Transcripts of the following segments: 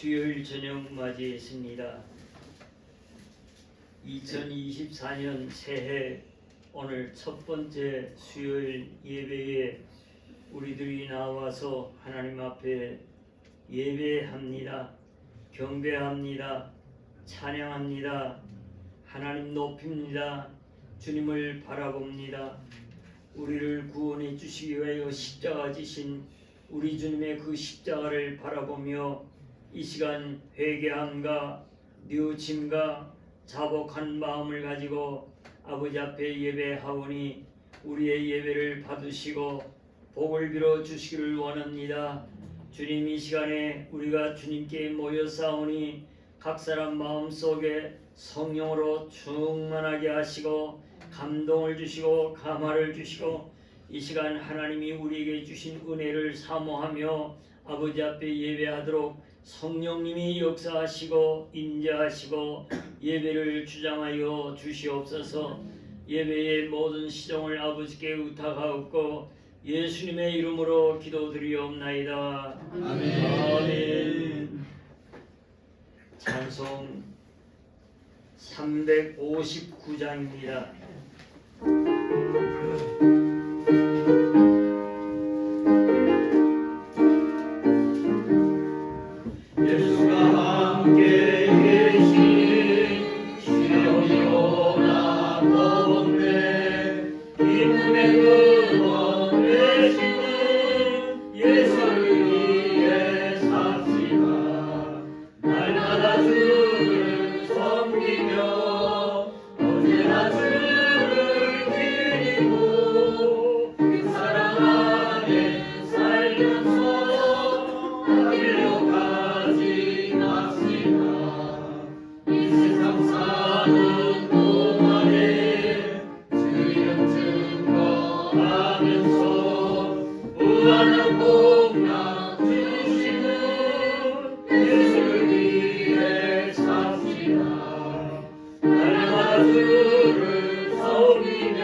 수요일 저녁 맞이했습니다. 2024년 새해 오늘 첫 번째 수요일 예배에 우리들이 나와서 하나님 앞에 예배합니다. 경배합니다. 찬양합니다. 하나님 높입니다. 주님을 바라봅니다. 우리를 구원해 주시기 위하여 십자가 지신 우리 주님의 그 십자가를 바라보며 이 시간 회개함과 뉘우침과 자복한 마음을 가지고 아버지 앞에 예배하오니 우리의 예배를 받으시고 복을 빌어 주시기를 원합니다. 주님, 이 시간에 우리가 주님께 모여 싸우니 각 사람 마음속에 성령으로 충만하게 하시고 감동을 주시고 감화를 주시고 이 시간 하나님이 우리에게 주신 은혜를 사모하며 아버지 앞에 예배하도록 성령님이 역사하시고 인자하시고 예배를 주장하여 주시옵소서. 예배의 모든 시종을 아버지께 의탁하옵고 예수님의 이름으로 기도드리옵나이다. 아멘. 아멘. 찬송 359장입니다. 예수가 함께 계신 시련이 오나 더운데 기쁨의 근원 되시는 예수를 위해 삽시다. 날마다 주를 섬기며 언제나 주를 기리고 그 사랑 안에 살면서 하길로 가지 맙시다. 이 세상 사는 동안에 주의를 증거하면서 무한한 복락 주시는 예수를 위해 삽시다. 날마다 주를 섬기며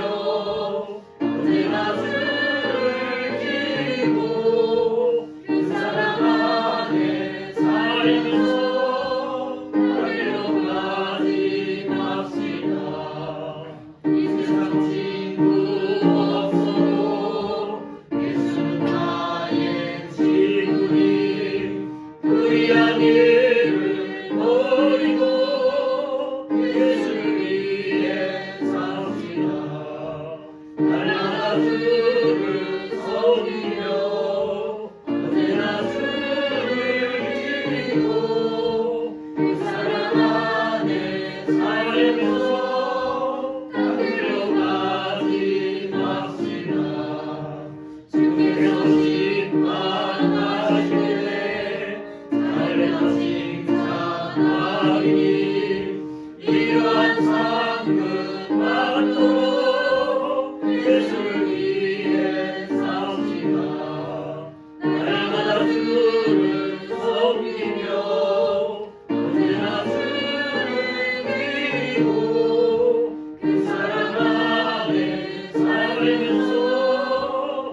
언제나 주를 기리고 그 사랑 안에 살면서 하길로 가지 맙시다. 이 세상 친구 없어도 예수는 나의 친구니 그리한 일을 버리고 예수를 위해 삽시다. 날마다 주를 섬기며 언제나 주를 기리고 그 사랑 안에 살면서 하길로 가지 맙시다. 주께서 심판하시되 날마다 칭찬하리니 이러한 상급 받도록 예수를 위해 삽시다. 날마다 주를 섬기며 언제나 주를 기리고 그 사랑 안에 살면서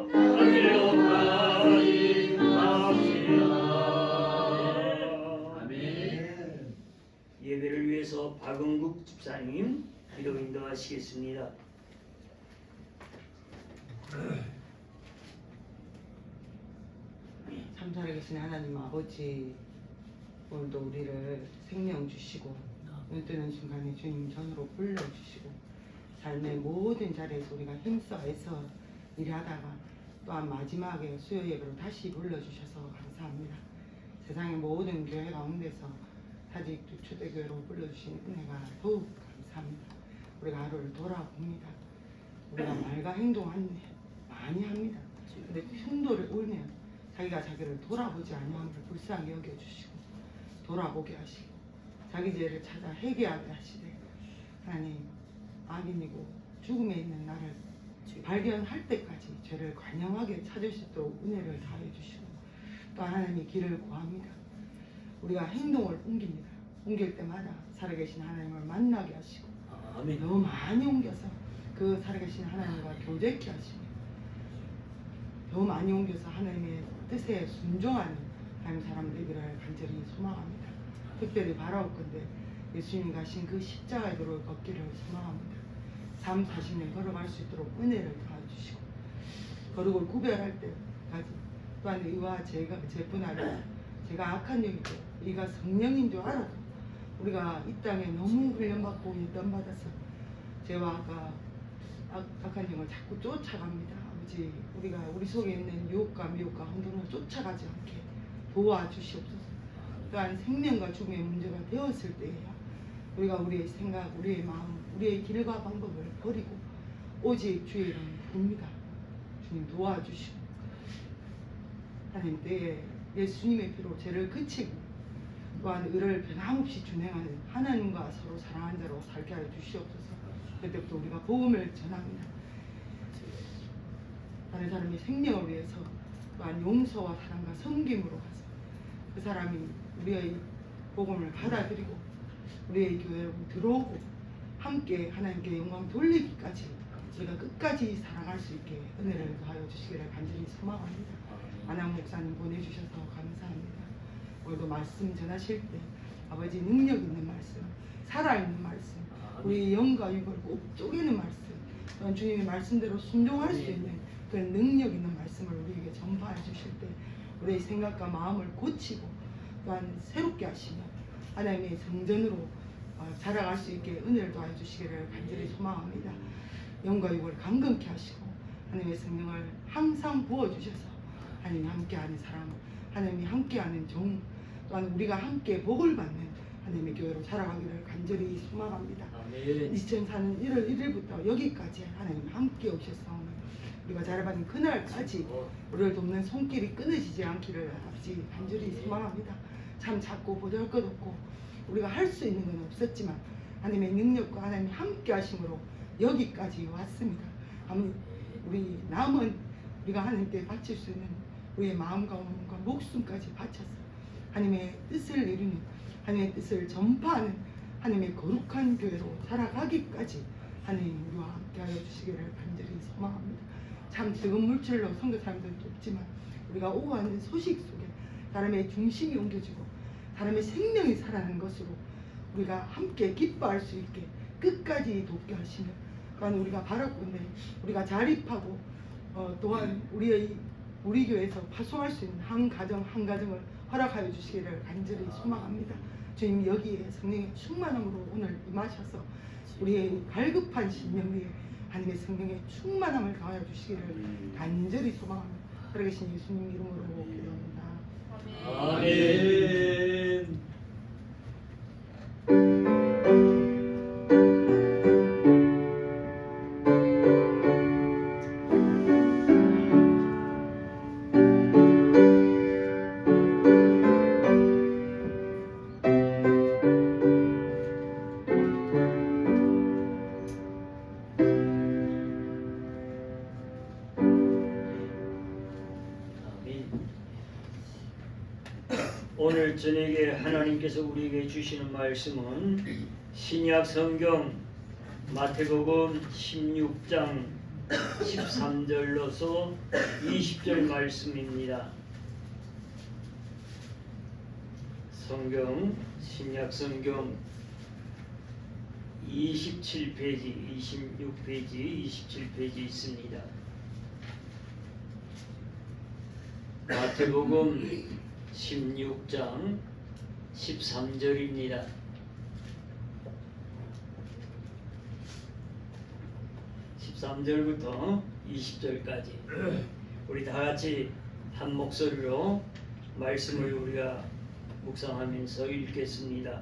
하길로 가지 맙시다. 아멘. 예배를 위해서 박은국 집사님 기도 인도하시겠습니다. 참 살아계신 하나님 아버지, 오늘도 우리를 생명 주시고 눈 뜨는 순간에 주님 전으로 불러주시고 삶의 모든 자리에서 우리가 힘써 애써 일하다가 또한 마지막에 수요 예배로 다시 불러주셔서 감사합니다. 세상의 모든 교회 가운데서 사직도 초대교회로 불러주신 은혜가 더욱 감사합니다. 우리가 하루를 돌아봅니다. 우리가 말과 행동 많이 합니다. 근데 충돌을 울면 자기가 자기를 돌아보지 아니함을 불쌍히 여겨주시고 돌아보게 하시고 자기 죄를 찾아 회개하게 하시되 하나님, 악인이고 죽음에 있는 나를 발견할 때까지 죄를 관영하게 찾을 수 있도록 은혜를 다해 주시고 또 하나님의 길을 구합니다. 우리가 행동을 옮깁니다. 옮길 때마다 살아계신 하나님을 만나게 하시고 아멘. 너무 많이 옮겨서 그 살아계신 하나님과 교제케 하시고 더 많이 옮겨서 하나님의 뜻에 순종하는 하나님 사람 되기를 간절히 소망합니다. 특별히 바라올 건데 예수님이 가신 그 십자가의 도를 걷기를 소망합니다. 삶 자신을 걸어갈 수 있도록 은혜를 도와주시고 거룩을 구별할 때까지 또한 이와 제뿐 아니라 제가 악한 영이고 이가 성령인 줄 알아도 우리가 이 땅에 너무 훈련받고 연단받아서 죄와 악한 영을 자꾸 쫓아갑니다. 아버지, 우리가 우리 속에 있는 유혹과 미혹과 혼돈을 쫓아가지 않게 도와주시옵소서. 또한 생명과 죽음의 문제가 되었을 때에야 우리가 우리의 생각, 우리의 마음, 우리의 길과 방법을 버리고 오직 주의 이름을 부릅니다. 주님 도와주시고 하나님 때에 예수님의 피로 죄를 그치고 또한 의를 변함없이 준행하는 하나님과 서로 사랑하는 자로 살게 하여 주시옵소서. 그때부터 우리가 복음을 전합니다. 다른 사람이 생명을 위해서 또한 용서와 사랑과 섬김으로 가서 그 사람이 우리의 복음을 받아들이고 우리의 교회로 들어오고 함께 하나님께 영광 돌리기까지 우리가 끝까지 사랑할 수 있게 은혜를 더하여 주시기를 간절히 소망합니다. 안양 목사님 보내주셔서 감사합니다. 오늘도 말씀 전하실 때 아버지 능력 있는 말씀, 살아있는 말씀, 우리의 영과 육을 꼭 쪼개는 말씀, 또한 주님의 말씀대로 순종할 수 있는 그런 능력 있는 말씀을 우리에게 전파해 주실 때 우리의 생각과 마음을 고치고 또한 새롭게 하시며 하나님의 성전으로 자라갈 수 있게 은혜를 더하여 주시기를 간절히 소망합니다. 영과 육을 강건케 하시고 하나님의 성령을 항상 부어주셔서 하나님이 함께하는 사람, 하나님이 함께하는 종, 또한 우리가 함께 복을 받는 하나님의 교회로 자라가기를 간절히 소망합니다. 2004년 1월 1일부터 여기까지 하나님 함께 오셨사오니 우리가 자라받은 그날까지 우리를 돕는 손길이 끊어지지 않기를 아버지 간절히 소망합니다. 참 작고 보잘것없고 우리가 할 수 있는 건 없었지만 하나님의 능력과 하나님이 함께 하심으로 여기까지 왔습니다. 우리 남은 우리가 하나님께 바칠 수 있는 우리의 마음과 몸과 목숨까지 바쳐서 하나님의 뜻을 이루는 하나님의 뜻을 전파하는 하나님의 거룩한 교회로 살아가기까지 하나님 우리와 함께하여 주시기를 간절히 소망합니다. 참 뜨거운 물질로 선교 사람들도 없지만 우리가 오고 하는 소식 속에 사람의 중심이 옮겨지고 사람의 생명이 살아나는 것으로 우리가 함께 기뻐할 수 있게 끝까지 돕게 하시며 또한 우리가 바라건대 우리가 자립하고 또한 우리 교회에서 파송할 수 있는 한 가정을 허락하여 주시기를 간절히 소망합니다. 주님 여기에 성령의 충만함으로 오늘 임하셔서 우리의 갈급한 심령 위에 하나님의 성령의 충만함을 더하여 주시기를 간절히 소망하며 살아계신 예수님 이름으로 기도합니다. 아멘. 오늘 저녁에 하나님께서 우리에게 주시는 말씀은 신약 성경 마태복음 16장 13절로서 20절 말씀입니다. 신약 성경 27페이지, 26페이지, 27페이지 있습니다. 마태복음 16장 13절입니다. 13절부터 20절까지 우리 다 같이 한 목소리로 말씀을 우리가 묵상하면서 읽겠습니다.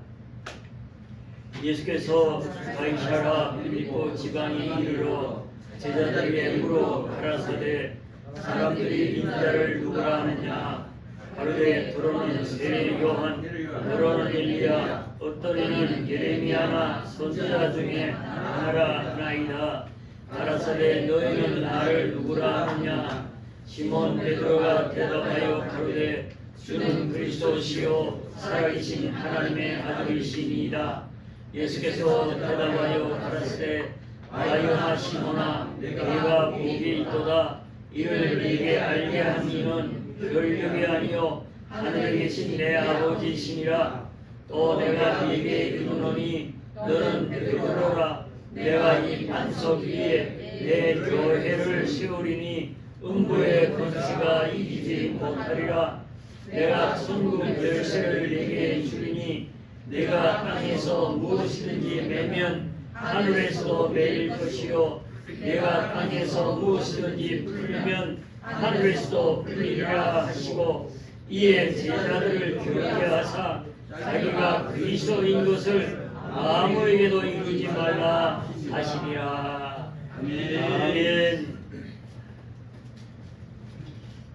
예수께서 가이사랴 빌립보 지방에 이르러 제자들에게 물어 가라사대 사람들이 인자를 누구라 하느냐 가로되 더러는 세례 요한 더러는 엘리야 어떤 이는 예레미야나 선지자 중에 하나라 하나이다. 가라사대 너희는 나를 누구라 하느냐 시몬 베드로가 대답하여 가로되 주는 그리스도시요 살아계신 하나님의 아들이시니이다. 예수께서 대답하여 가라사대 바요나 시몬아 네가 복이 있도다. 이를 네게 알게 한 이는 권력이 아니요 하늘에 계신 내 아버지시니라. 또 내가 네게 이르노니 너는 베드로라. 내가 이 반석 위에 내 교회를 세우리니 음부의 권세가 이기지 못하리라. 내가 천국 열쇠를 네게 주리니 네가 땅에서 무엇이든지 매면 하늘에서도 매일 것이요 내가 땅에서 무엇이든지 풀면 하늘에서도 풀리리라 하시고 이에 제자들을 교훈하사 자기가 그리스도인 것을 아무에게도 이루지 말라 하시니라. 아멘.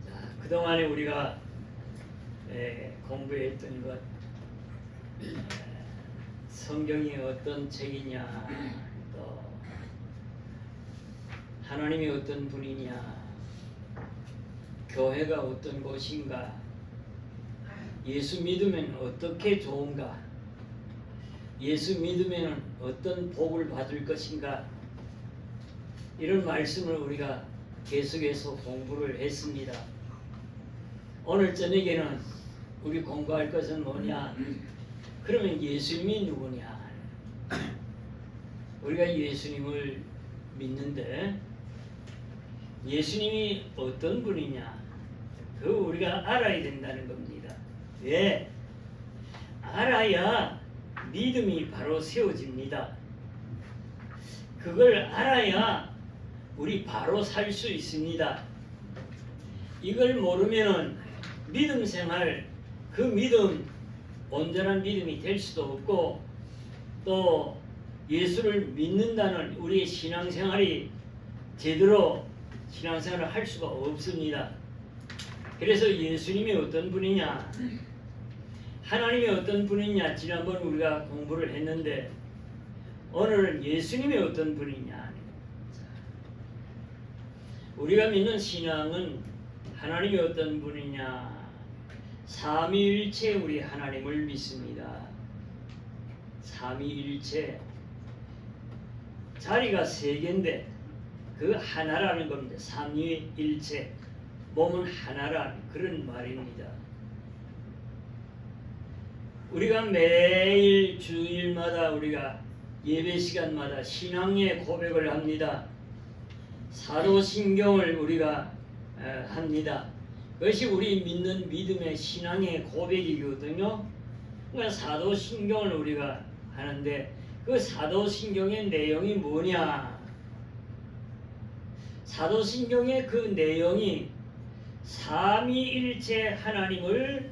자, 그동안에 우리가 공부했던 것, 성경이 어떤 책이냐, 또 하나님이 어떤 분이냐, 교회가 어떤 곳인가, 예수 믿으면 어떻게 좋은가, 예수 믿으면 어떤 복을 받을 것인가, 이런 말씀을 우리가 계속해서 공부를 했습니다. 오늘 저녁에는 우리 공부할 것은 뭐냐? 그러면 예수님이 누구냐? 우리가 예수님을 믿는데 예수님이 어떤 분이냐? 그거 우리가 알아야 된다는 겁니다. 왜? 알아야 믿음이 바로 세워집니다. 그걸 알아야 우리 바로 살 수 있습니다. 이걸 모르면은 믿음 생활, 그 믿음, 온전한 믿음이 될 수도 없고 또 예수를 믿는다는 우리의 신앙생활이 제대로 신앙생활을 할 수가 없습니다. 그래서 예수님이 어떤 분이냐, 하나님이 어떤 분이냐 지난번 우리가 공부를 했는데 오늘은 예수님이 어떤 분이냐. 우리가 믿는 신앙은 하나님이 어떤 분이냐, 삼위일체 우리 하나님을 믿습니다. 삼위일체 자리가 세 개인데 그 하나라는 겁니다. 삼위일체 몸은 하나라는 그런 말입니다. 우리가 매일 주일마다 우리가 예배 시간마다 신앙의 고백을 합니다. 사도신경을 우리가 합니다. 그것이 우리 믿는 믿음의 신앙의 고백이거든요. 그러니까 사도신경을 우리가 하는데 그 사도신경의 내용이 뭐냐? 사도신경의 그 내용이 삼위일체 하나님을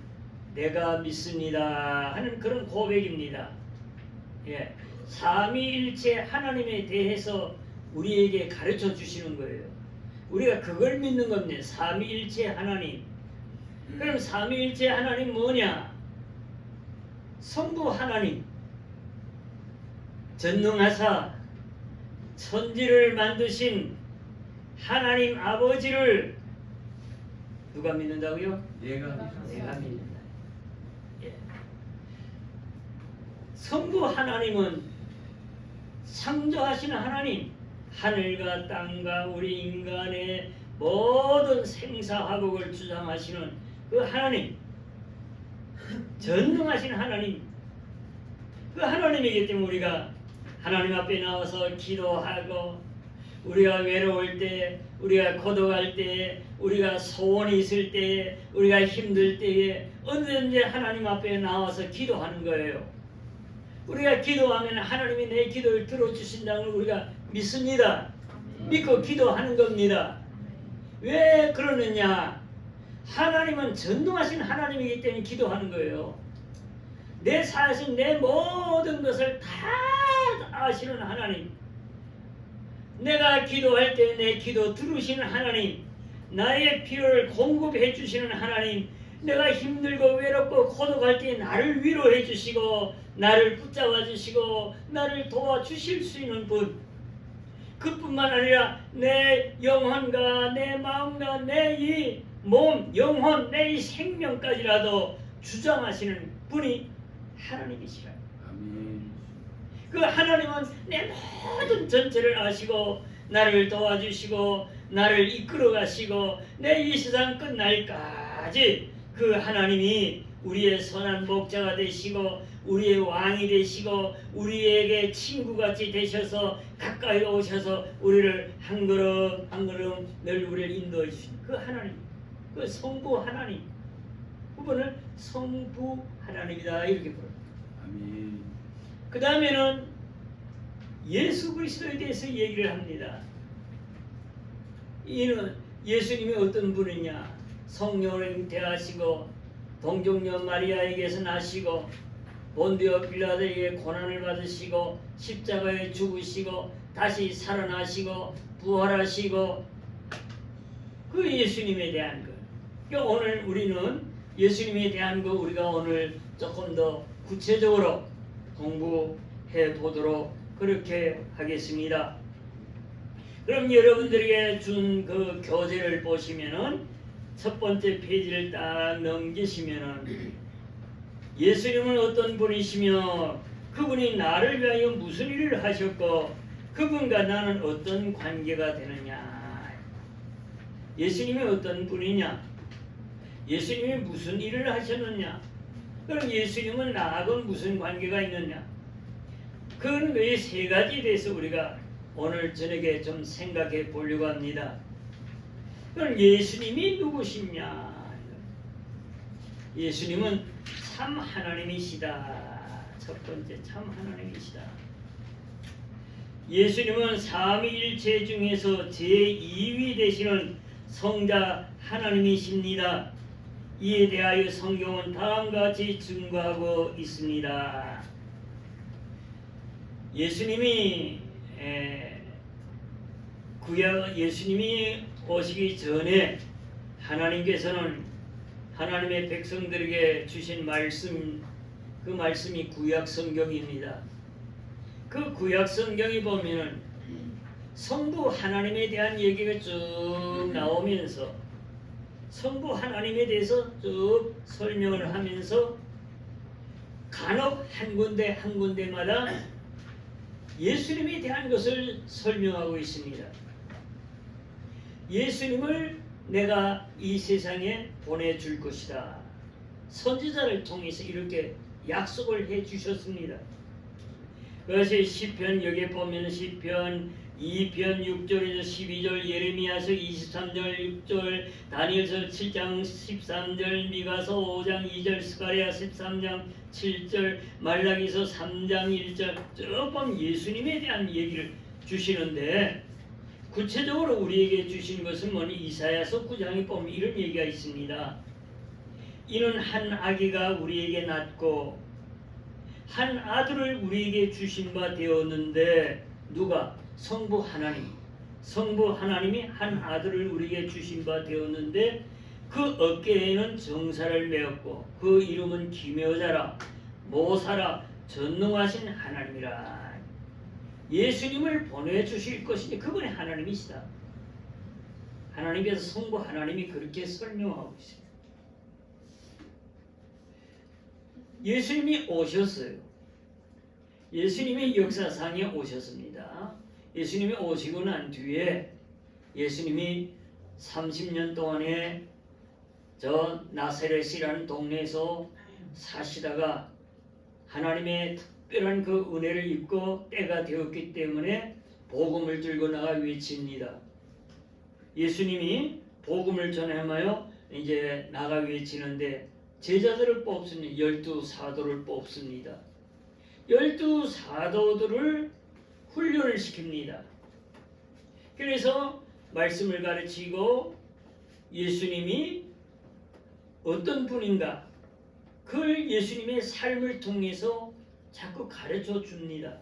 내가 믿습니다 하는 그런 고백입니다. 예, 삼위일체 하나님에 대해서 우리에게 가르쳐 주시는 거예요. 우리가 그걸 믿는 겁니다. 삼위일체 하나님. 그럼 삼위일체 하나님 뭐냐? 성부 하나님, 전능하사 천지를 만드신 하나님 아버지를 누가 믿는다고요? 내가 믿는다. 예. 성부 하나님은 창조하시는 하나님, 하늘과 땅과 우리 인간의 모든 생사화복을 주장하시는 그 하나님, 전능하신 하나님, 그 하나님이기 때문에 우리가 하나님 앞에 나와서 기도하고 우리가 외로울 때, 우리가 고독할 때, 우리가 소원이 있을 때, 우리가 힘들 때에 언제든지 하나님 앞에 나와서 기도하는 거예요. 우리가 기도하면 하나님이 내 기도를 들어주신다는 걸 우리가 믿습니다. 믿고 기도하는 겁니다. 왜 그러느냐? 하나님은 전능하신 하나님이기 때문에 기도하는 거예요. 내 사실, 내 모든 것을 다 아시는 하나님, 내가 기도할 때 내 기도 들으시는 하나님, 나의 필요를 공급해 주시는 하나님, 내가 힘들고 외롭고 고독할 때 나를 위로해 주시고 나를 붙잡아 주시고 나를 도와주실 수 있는 분, 그뿐만 아니라 내 영혼과 내 마음과 내 이 몸, 영혼, 내 이 생명까지라도 주장하시는 분이 하나님이시라. 아멘. 그 하나님은 내 모든 전체를 아시고 나를 도와주시고 나를 이끌어 가시고 내 이 세상 끝날까지 그 하나님이 우리의 선한 목자가 되시고 우리의 왕이 되시고 우리에게 친구같이 되셔서 가까이 오셔서 우리를 한 걸음 한 걸음 늘 우리를 인도해 주신 그 하나님, 그 성부 하나님, 그분을 성부 하나님이다 이렇게 부릅니다. 아멘. 그 다음에는 예수 그리스도에 대해서 얘기를 합니다. 이는 예수님이 어떤 분이냐? 성령을 잉태하시고 동정녀 마리아에게서 나시고 본디오 빌라도에게 고난을 받으시고 십자가에 죽으시고 다시 살아나시고 부활하시고 그 예수님에 대한 것. 그러니까 오늘 우리는 예수님에 대한 거 우리가 오늘 조금 더 구체적으로 공부해 보도록 그렇게 하겠습니다. 그럼 여러분들에게 준 그 교재를 보시면은 첫 번째 페이지를 딱 넘기시면은 예수님은 어떤 분이시며 그분이 나를 위하여 무슨 일을 하셨고 그분과 나는 어떤 관계가 되느냐. 예수님이 어떤 분이냐? 예수님이 무슨 일을 하셨느냐? 그럼 예수님은 나하고 무슨 관계가 있느냐? 그건 이 세 가지에 대해서 우리가 오늘 저녁에 좀 생각해 보려고 합니다. 그럼 예수님이 누구시냐? 예수님은 참 하나님이시다. 첫 번째 참 하나님이시다. 예수님은 삼위일체 중에서 제2위 되시는 성자 하나님이십니다. 이에 대하여 성경은 다음과 같이 증거하고 있습니다. 예수님이 예수님이 오시기 전에 하나님께서는 하나님의 백성들에게 주신 말씀, 그 말씀이 구약 성경입니다. 그 구약 성경이 보면은 성부 하나님에 대한 얘기가 쭉 나오면서 성부 하나님에 대해서 쭉 설명을 하면서 간혹 한 군데 한 군데마다 예수님에 대한 것을 설명하고 있습니다. 예수님을 내가 이 세상에 보내줄 것이다. 선지자를 통해서 이렇게 약속을 해 주셨습니다. 그것이 시편 여기에 보면 시편 2편 6절에서 12절, 예레미야서 23절 6절, 다니엘서 7장 13절, 미가서 5장 2절, 스가랴 13장 7절, 말라기서 3장 1절 쭉 보면 예수님에 대한 얘기를 주시는데 구체적으로 우리에게 주신 것은 뭐니? 이사야서 9장에 보면 이런 얘기가 있습니다. 이는 한 아기가 우리에게 낳고 한 아들을 우리에게 주신 바 되었는데 누가? 성부 하나님. 성부 하나님이 한 아들을 우리에게 주신 바 되었는데 그 어깨에는 정사를 메었고 그 이름은 기묘자라 모사라 전능하신 하나님이라. 예수님을 보내주실 것이니 그분이 하나님이시다. 하나님께서 성부 하나님이 그렇게 설명하고 있습니다. 예수님이 오셨어요. 예수님이 역사상에 오셨습니다. 예수님이 오시고 난 뒤에 예수님이 30년 동안에 저 나사렛이라는 동네에서 사시다가 하나님의 특별한 그 은혜를 입고 때가 되었기 때문에 복음을 들고 나가 외칩니다. 예수님이 복음을 전하며 이제 나가 외치는데 제자들을 뽑습니다. 12사도를 뽑습니다. 12사도들을 훈련을 시킵니다. 그래서 말씀을 가르치고 예수님이 어떤 분인가 그걸 예수님의 삶을 통해서 자꾸 가르쳐 줍니다.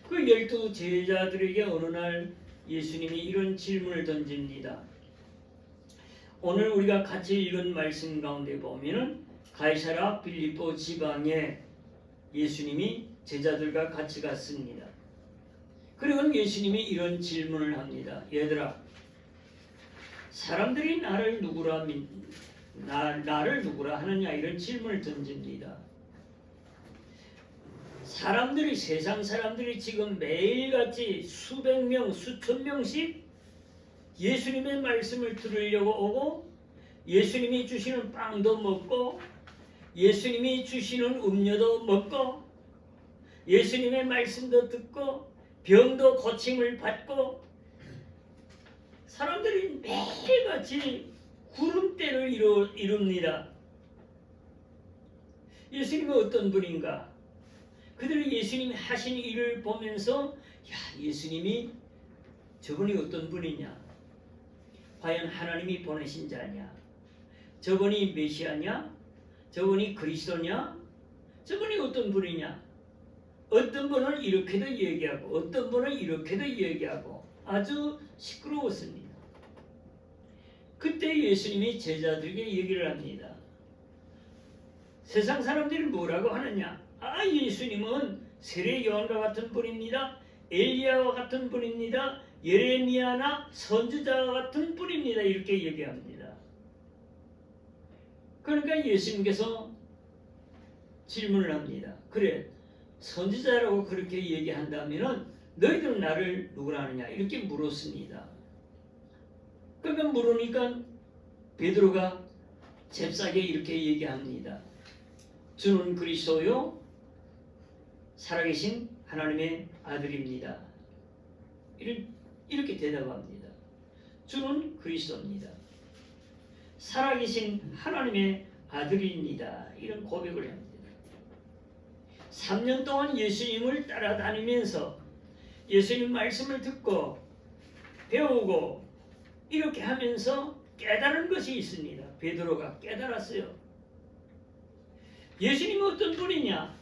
그 12제자들에게 어느 날 예수님이 이런 질문을 던집니다. 오늘 우리가 같이 읽은 말씀 가운데 보면은 가이사랴 빌립보 지방에 예수님이 제자들과 같이 갔습니다. 그리고 예수님이 이런 질문을 합니다. 얘들아, 사람들이 나를 누구라 하느냐 이런 질문을 던집니다. 사람들이 세상 사람들이 지금 매일같이 수백 명, 수천 명씩 예수님의 말씀을 들으려고 오고 예수님이 주시는 빵도 먹고 예수님이 주시는 음료도 먹고 예수님의 말씀도 듣고 병도 고침을 받고 사람들이 매일같이 구름대를 이룹니다. 예수님은 어떤 분인가? 그들이 예수님이 하신 일을 보면서 야, 예수님이 저분이 어떤 분이냐? 과연 하나님이 보내신 자냐? 저분이 메시아냐? 저분이 그리스도냐? 저분이 어떤 분이냐? 어떤 분은 이렇게도 얘기하고 어떤 분은 이렇게도 얘기하고 아주 시끄러웠습니다. 그때 예수님이 제자들에게 얘기를 합니다. 세상 사람들이 뭐라고 하느냐? 아, 예수님은 세례 요한과 같은 분입니다. 엘리야와 같은 분입니다. 예레미야나 선지자와 같은 분입니다. 이렇게 얘기합니다. 그러니까 예수님께서 질문을 합니다. 그래, 선지자라고 그렇게 얘기한다면 너희들은 나를 누구라 하느냐? 이렇게 물었습니다. 그러니까 물으니까 베드로가 잽싸게 이렇게 얘기합니다. 주는 그리스도요 살아계신 하나님의 아들입니다. 이렇게 대답합니다. 주는 그리스도입니다. 살아계신 하나님의 아들입니다. 이런 고백을 합니다. 3년 동안 예수님을 따라다니면서 예수님 말씀을 듣고 배우고 이렇게 하면서 깨달은 것이 있습니다. 베드로가 깨달았어요. 예수님은 어떤 분이냐?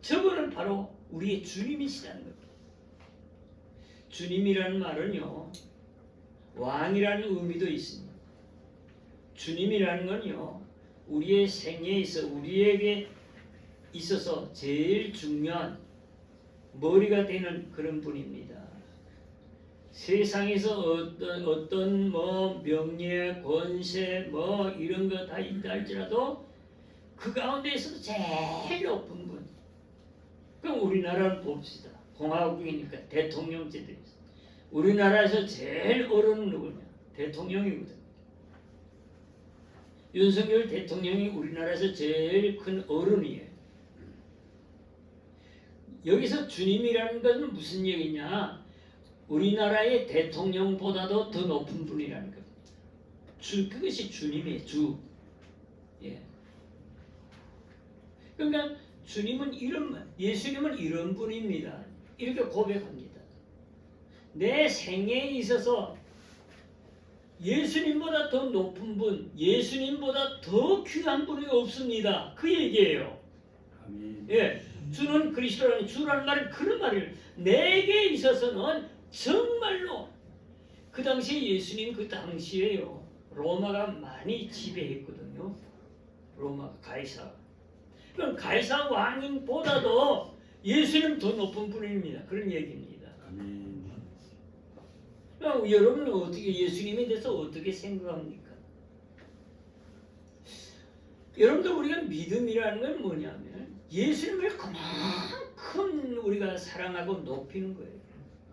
저분은 바로 우리의 주님이시라는 겁니다. 주님이라는 말은요, 왕이라는 의미도 있습니다. 주님이라는 건요, 우리의 생애에서 우리에게 있어서 제일 중요한 머리가 되는 그런 분입니다. 세상에서 어떤 명예, 권세 이런 거 다 있다 할지라도 그 가운데에서도 제일 높은 분. 그럼 우리나라를 봅시다. 공화국이니까 대통령제도 있어. 우리나라에서 제일 어른은 누구냐? 대통령이거든. 윤석열 대통령이 우리나라에서 제일 큰 어른이에요. 여기서 주님이라는 것은 무슨 얘기냐? 우리나라의 대통령보다도 더 높은 분이라는 겁니다. 그것이 주님이에요. 주. 예. 그러니까 주님은 예수님은 이런 분입니다. 이렇게 고백합니다. 내 생애에 있어서 예수님보다 더 높은 분, 예수님보다 더 귀한 분이 없습니다. 그 얘기예요. 아멘. 예, 주는 그리스도라는 주라는 말은 그런 말이에요. 내게 있어서는 정말로 그 당시에 예수님 그 당시에요. 로마가 많이 지배했거든요. 로마 가이사. 그럼 가이사 왕인보다도 예수님 더 높은 분입니다. 그런 얘기입니다. 아멘. 그럼 여러분은 어떻게 예수님에 대해서 어떻게 생각합니까? 여러분들 우리가 믿음이라는 건 뭐냐면 예수님을 그만큼 우리가 사랑하고 높이는 거예요.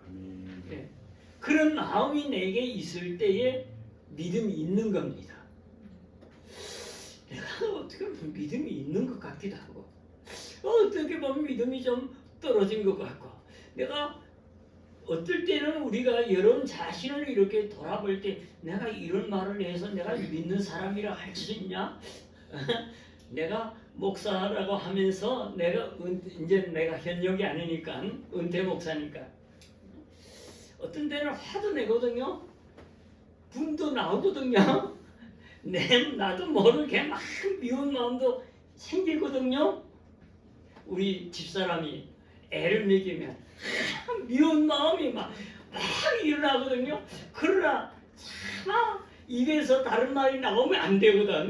아멘. 예. 그런 마음이 내게 있을 때에 믿음이 있는 겁니다. 내가 어떻게 보면 믿음이 있는 것 같기도 하고 어떻게 보면 믿음이 좀 떨어진 것 같고 내가 어떨 때는 우리가 여러분 자신을 이렇게 돌아볼 때 내가 이런 말을 해서 내가 믿는 사람이라 할 수 있냐? 내가 목사라고 하면서 이제 내가 현역이 아니니까 은퇴 목사니까 어떤 때는 화도 내거든요. 분도 나오거든요. 나도 모르게 막 미운 마음도 생기거든요. 우리 집사람이 애를 먹이면 미운 마음이 막 일어나거든요. 그러나 참 입에서 다른 말이 나오면 안 되거든.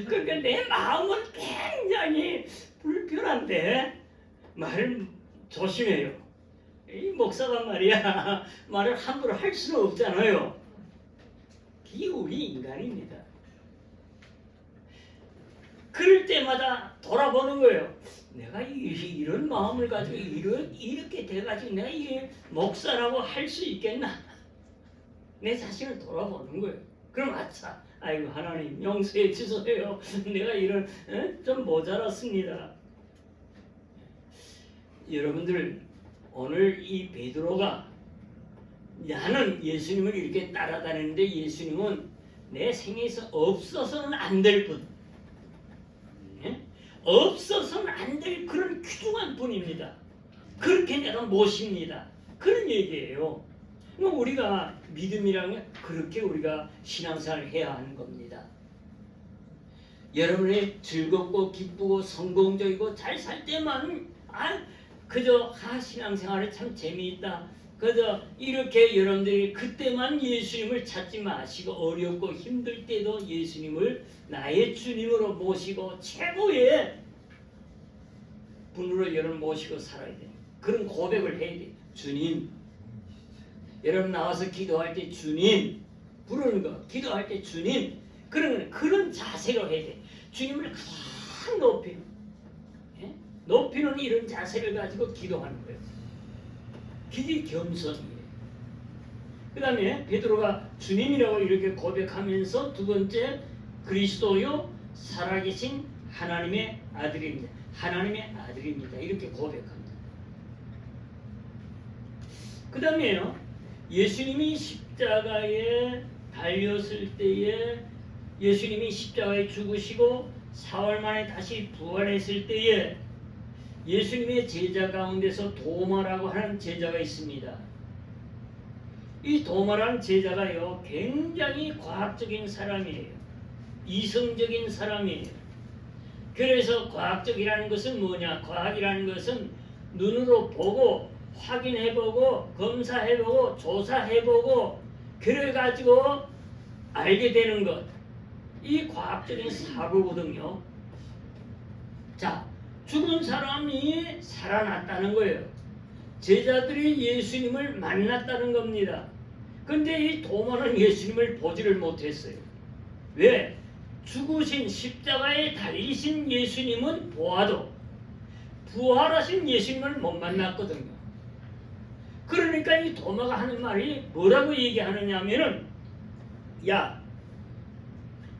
그러니까 내 마음은 굉장히 불편한데 말을 조심해요. 이 목사가 말이야 말을 함부로 할 수는 없잖아요. 이게 우리 인간입니다. 그럴 때마다 돌아보는 거예요. 내가 이런 마음을 가지고 이렇게 돼가지고 내가 이 목사라고 할 수 있겠나? 내 자신을 돌아보는 거예요. 그럼 아차, 아이고 하나님 용서해 주세요. 내가 이런 좀 모자랐습니다. 여러분들 오늘 이 베드로가 나는 예수님을 이렇게 따라다니는데 예수님은 내 생에서 없어서는 안 될 분, 없어서는 안 될 그런 귀중한 분입니다. 그렇게 내가 모십니다. 그런 얘기예요. 우리가 믿음이라는 건 그렇게 우리가 신앙생활을 해야 하는 겁니다. 여러분이 즐겁고 기쁘고 성공적이고 잘 살 때만 그저 신앙생활이 참 재미있다. 그저 이렇게 여러분들이 그때만 예수님을 찾지 마시고 어렵고 힘들 때도 예수님을 나의 주님으로 모시고 최고의 분으로 여러분 모시고 살아야 돼. 그런 고백을 해야 돼. 주님, 여러분 나와서 기도할 때 주님 부르는 거, 기도할 때 주님 그런 자세로 해야 돼. 주님을 가장 높이는 이런 자세를 가지고 기도하는 거예요. 그게 겸손이에요. 그 다음에 베드로가 주님이라고 이렇게 고백하면서 두 번째 그리스도요 살아계신 하나님의 아들입니다. 하나님의 아들입니다. 이렇게 고백합니다. 그 다음에요 예수님이 십자가에 달렸을 때에 예수님이 십자가에 죽으시고 4월 만에 다시 부활했을 때에 예수님의 제자 가운데서 도마라고 하는 제자가 있습니다. 이 도마라는 제자가요 굉장히 과학적인 사람이에요. 이성적인 사람이에요. 그래서 과학적이라는 것은 뭐냐? 과학이라는 것은 눈으로 보고 확인해보고 검사해보고 조사해보고 그래가지고 알게 되는 것. 이 과학적인 사고거든요. 자, 죽은 사람이 살아났다는 거예요. 제자들이 예수님을 만났다는 겁니다. 근데 이 도마는 예수님을 보지를 못했어요. 왜? 죽으신 십자가에 달리신 예수님은 보아도 부활하신 예수님을 못 만났거든요. 그러니까 이 도마가 하는 말이 뭐라고 얘기하느냐 하면은 야,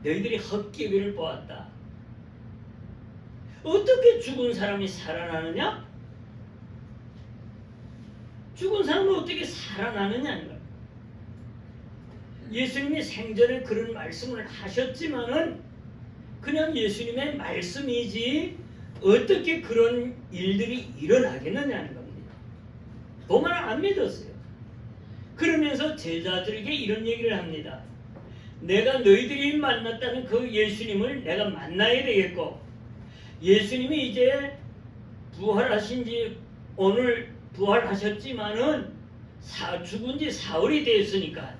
너희들이 헛개비를 보았다. 어떻게 죽은 사람이 살아나느냐? 죽은 사람은 어떻게 살아나느냐는 거예요. 예수님이 생전에 그런 말씀을 하셨지만은 그냥 예수님의 말씀이지 어떻게 그런 일들이 일어나겠느냐는 겁니다. 도마는 안 믿었어요. 그러면서 제자들에게 이런 얘기를 합니다. 내가 너희들이 만났다는 그 예수님을 내가 만나야 되겠고 예수님이 이제 부활하신 지 오늘 부활하셨지만은 죽은 지 사흘이 됐으니까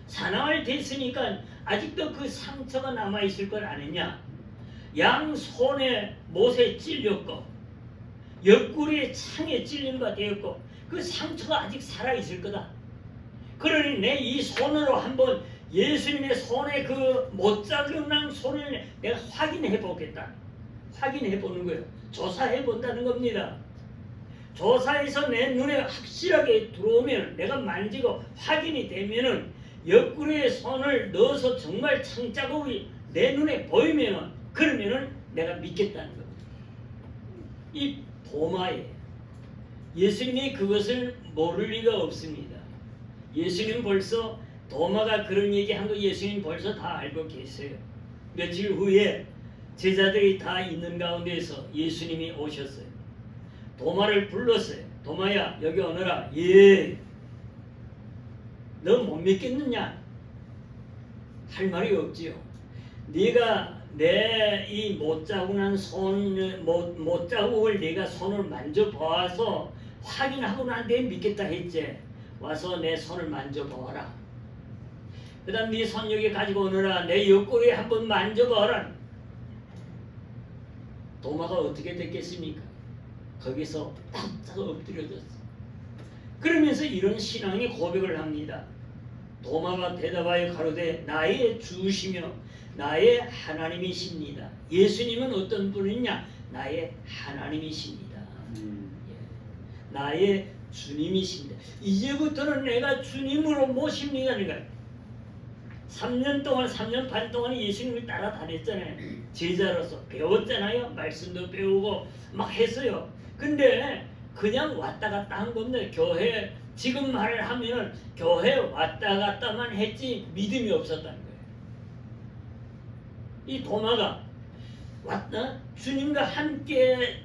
사나흘 됐으니까 아직도 그 상처가 남아있을 걸 아느냐? 양 손에 못에 찔렸고 옆구리에 창에 찔린 바 되었고 그 상처가 아직 살아있을 거다. 그러니 내 이 손으로 한번 예수님의 손에 그 못자국난 손을 내가 확인해 보겠다. 확인해 보는 거예요. 조사해 본다는 겁니다. 조사해서 내 눈에 확실하게 들어오면 내가 만지고 확인이 되면은 옆구리에 손을 넣어서 정말 창자국이 내 눈에 보이면은 그러면은 내가 믿겠다는 겁니다. 이 도마에 예수님이 그것을 모를 리가 없습니다. 예수님 벌써 도마가 그런 얘기한 거 예수님 벌써 다 알고 계세요. 며칠 후에 제자들이 다 있는 가운데에서 예수님이 오셨어요. 도마를 불렀어요. 도마야 여기 오너라. 예. 너 못 믿겠느냐? 할 말이 없지요. 네가 내 이 못자국난 못자국을 네가 손을 만져보아서 확인하고 난 뒤에 믿겠다 했지. 와서 내 손을 만져보아라. 그 다음 네 손 여기 가지고 오너라. 내 옆구리에 한번 만져봐라. 도마가 어떻게 됐겠습니까? 거기서 딱 엎드려졌어. 그러면서 이런 신앙의 고백을 합니다. 도마가 대답하여 가로되 나의 주시며 나의 하나님이십니다. 예수님은 어떤 분이냐? 나의 하나님이십니다. 나의 주님이십니다. 이제부터는 내가 주님으로 모십니다. 3년 동안 3년 반 동안 예수님을 따라다녔잖아요. 제자로서 배웠잖아요. 말씀도 배우고 막 했어요. 근데 그냥 왔다 갔다 한 건데 교회 지금 말을 하면은 교회 왔다 갔다만 했지 믿음이 없었다는 거예요. 이 도마가 왔다 주님과 함께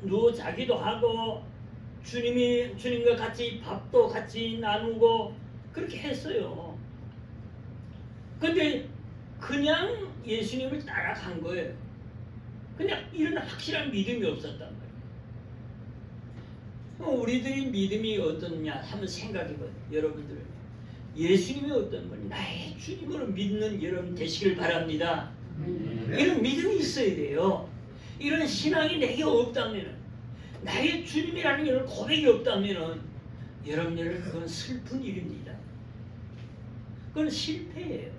누워 자기도 하고 주님과 같이 밥도 같이 나누고 그렇게 했어요. 근데 그냥 예수님을 따라간 거예요. 그냥 이런 확실한 믿음이 없었단 말이에요. 우리들이 믿음이 어떻냐 한번 생각해봐요. 여러분들 예수님이 어떤 분 나의 주님으로 믿는 여러분 되시길 바랍니다. 이런 믿음이 있어야 돼요. 이런 신앙이 내게 없다면 나의 주님이라는 이런 고백이 없다면 여러분들 그건 슬픈 일입니다. 그건 실패예요.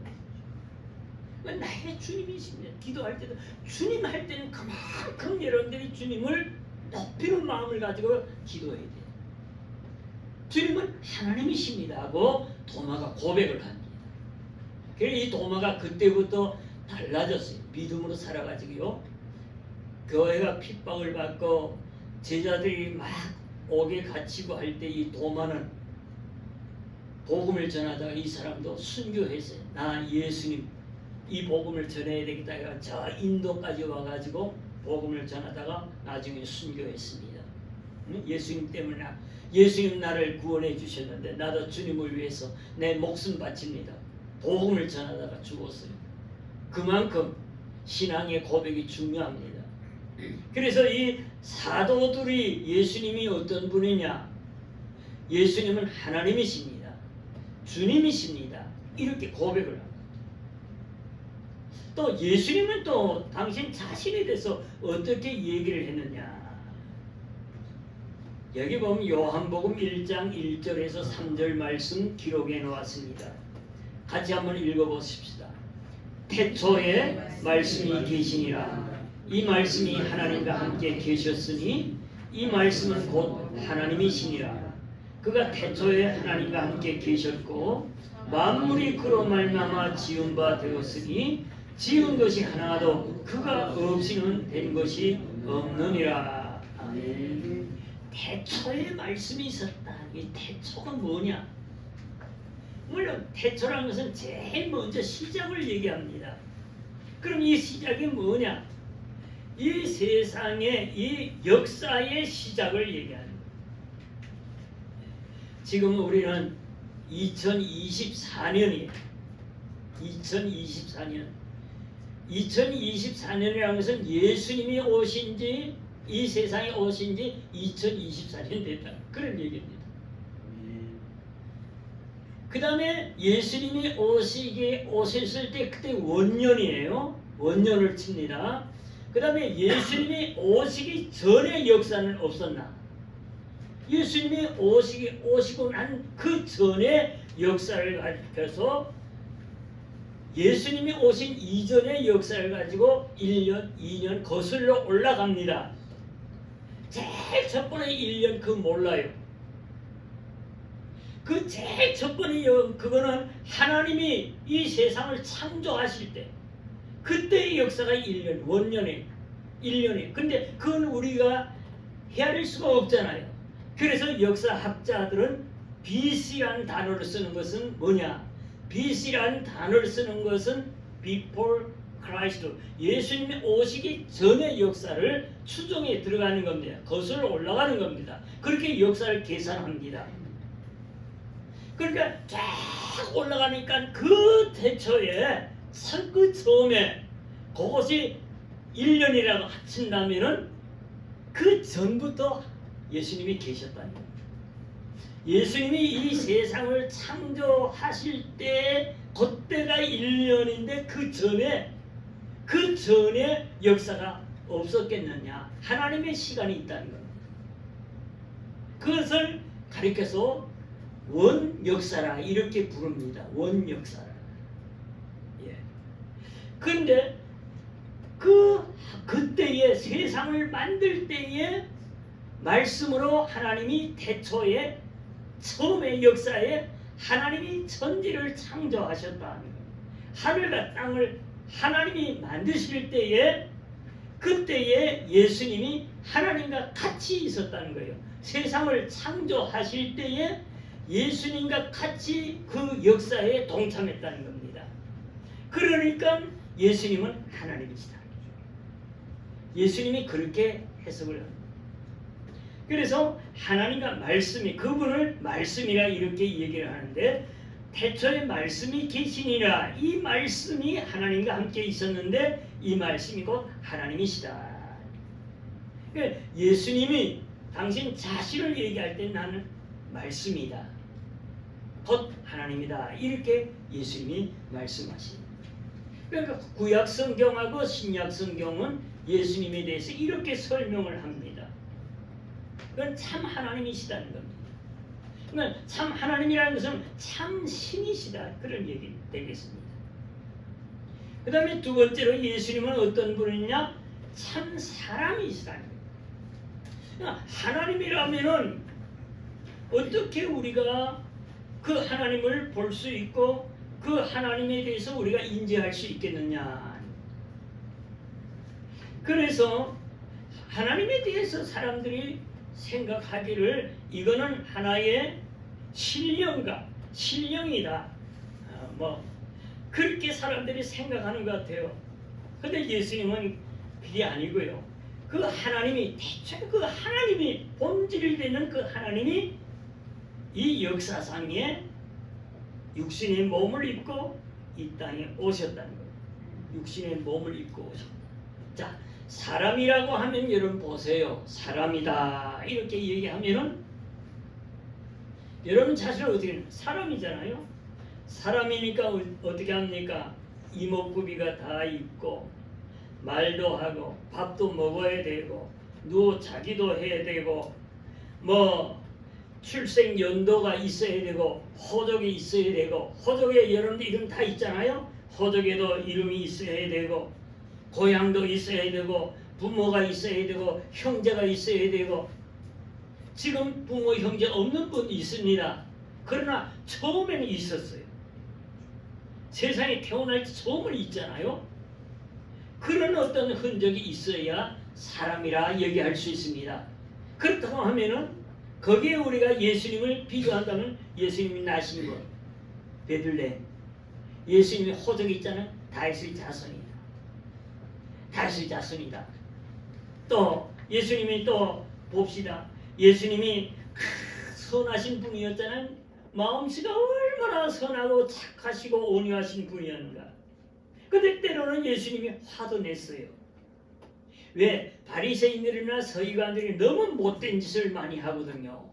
나의 주님이십니다. 기도할 때도 주님 할 때는 그만큼 여러분들이 주님을 높이는 마음을 가지고 기도해야 돼요. 주님은 하나님이십니다 하고 도마가 고백을 합니다. 그래서 이 도마가 그때부터 달라졌어요. 믿음으로 살아가지고요. 교회가 핍박을 받고 제자들이 막 옥에 갇히고 할 때 이 도마는 복음을 전하다가 이 사람도 순교했어요. 나 예수님 이 복음을 전해야 되겠다 해서 저 인도까지 와가지고 복음을 전하다가 나중에 순교했습니다. 예수님 때문에 예수님 나를 구원해 주셨는데 나도 주님을 위해서 내 목숨 바칩니다. 복음을 전하다가 죽었어요. 그만큼 신앙의 고백이 중요합니다. 그래서 이 사도들이 예수님이 어떤 분이냐, 예수님은 하나님이십니다. 주님이십니다. 이렇게 고백을 합니다. 또 예수님은 또 당신 자신에 대해서 어떻게 얘기를 했느냐. 여기 보면 요한복음 1장 1절에서 3절 말씀 기록해 놓았습니다. 같이 한번 읽어보십시다. 태초에 말씀이 계시니라. 이 말씀이 하나님과 함께 계셨으니 이 말씀은 곧 하나님이시니라. 그가 태초에 하나님과 함께 계셨고 만물이 그로 말미암아 지은 바 되었으니 지은 것이 하나도 그가 없이는 된 것이 없느니라. 아멘. 태초에 말씀이 있었다. 이 태초가 뭐냐? 물론 태초라는 것은 제일 먼저 시작을 얘기합니다. 그럼 이 시작이 뭐냐? 이 세상의 이 역사의 시작을 얘기하는 거예요. 지금 우리는 2024년이에요. 2024년이라는 것은 예수님이 오신지 이 세상에 오신지 2024년 됐다. 그런 얘기입니다. 그 다음에 예수님이 오셨을 때 그때 원년이에요. 원년을 칩니다. 그 다음에 예수님이 오시기 전의 역사는 없었나? 예수님이 오시고 난 그 전의 역사를 가지고서 예수님이 오신 이전의 역사를 가지고 1년, 2년 거슬러 올라갑니다. 제일 첫 번째 1년 그 몰라요. 그 제일 첫 번째 그거는 하나님이 이 세상을 창조하실 때 그때의 역사가 1년, 원년에 1년에. 근데 그건 우리가 헤아릴 수가 없잖아요. 그래서 역사학자들은 BC라는 단어를 쓰는 것은 뭐냐? BC라는 단어를 쓰는 것은 Before Christ, 예수님이 오시기 전의 역사를 추정해 들어가는 겁니다. 거슬러 올라가는 겁니다. 그렇게 역사를 계산합니다. 그러니까 쫙 올라가니까 그 태초에 그 처음에 그것이 1년이라고 합친다면은 그 전부터 예수님이 계셨다는 겁니다. 예수님이 이 세상을 창조하실 때 그때가 1년인데 그 전에 역사가 없었겠느냐? 하나님의 시간이 있다는 겁니다. 그것을 가리켜서 원역사라 이렇게 부릅니다. 원역사라. 예. 그런데 그때의 세상을 만들 때에 말씀으로 하나님이 태초에 처음의 역사에 하나님이 천지를 창조하셨다는 겁니다. 하늘과 땅을 하나님이 만드실 때에 그때에 예수님이 하나님과 같이 있었다는 거예요. 세상을 창조하실 때에 예수님과 같이 그 역사에 동참했다는 겁니다. 그러니까 예수님은 하나님이시다. 예수님이 그렇게 해석을 합니다. 그래서 하나님과 말씀이 그분을 말씀이라 이렇게 얘기를 하는데 태초에 말씀이 계시니라 이 말씀이 하나님과 함께 있었는데 이 말씀이 곧 하나님이시다. 그러니까 예수님이 당신 자신을 얘기할 때 나는 말씀이다. 곧 하나님이다. 이렇게 예수님이 말씀하십니다. 그러니까 구약 성경하고 신약 성경은 예수님에 대해서 이렇게 설명을 합니다. 그건 참 하나님이시다는 겁니다. 그러니까 참 하나님이라는 것은 참 신이시다. 그런 얘기 되겠습니다. 그 다음에 두 번째로 예수님은 어떤 분이냐? 참 사람이시다는 겁니다. 그러니까 하나님이라면은 어떻게 우리가 그 하나님을 볼 수 있고 그 하나님에 대해서 우리가 인지할 수 있겠느냐? 그래서 하나님에 대해서 사람들이 생각하기를 이거는 하나의 신령이다. 뭐 그렇게 사람들이 생각하는 것 같아요. 그런데 예수님은 그게 아니고요. 그 하나님이 대체 그 하나님이 본질이 되는 그 하나님이 이 역사상에 육신의 몸을 입고 이 땅에 오셨다는 거예요. 육신의 몸을 입고 오셨다. 자, 사람이라고 하면 여러분 보세요. 사람이다 이렇게 얘기하면은 여러분 자신을 어떻게 해요? 사람이잖아요. 사람이니까 어떻게 합니까? 이목구비가 다 있고 말도 하고 밥도 먹어야 되고 누워 자기도 해야 되고 뭐 출생 연도가 있어야 되고 호적이 있어야 되고 호적에 여러분들 이름 다 있잖아요. 호적에도 이름이 있어야 되고 고향도 있어야 되고 부모가 있어야 되고 형제가 있어야 되고 지금 부모 형제 없는 분 있습니다. 그러나 처음에는 있었어요. 세상에 태어날 때 처음은 있잖아요. 그런 어떤 흔적이 있어야 사람이라 얘기할 수 있습니다. 그렇다고 하면은 거기에 우리가 예수님을 비교한다면 예수님이 나신 것 베들레헴 예수님의 호적이 있잖아요. 다윗의 자손이다. 다윗의 자손이다. 또 예수님이 또 봅시다. 예수님이 선하신 분이었잖아요. 마음씨가 얼마나 선하고 착하시고 온유하신 분이었는가. 근데 때로는 예수님이 화도 냈어요. 왜? 바리새인들이나 서기관들이 너무 못된 짓을 많이 하거든요.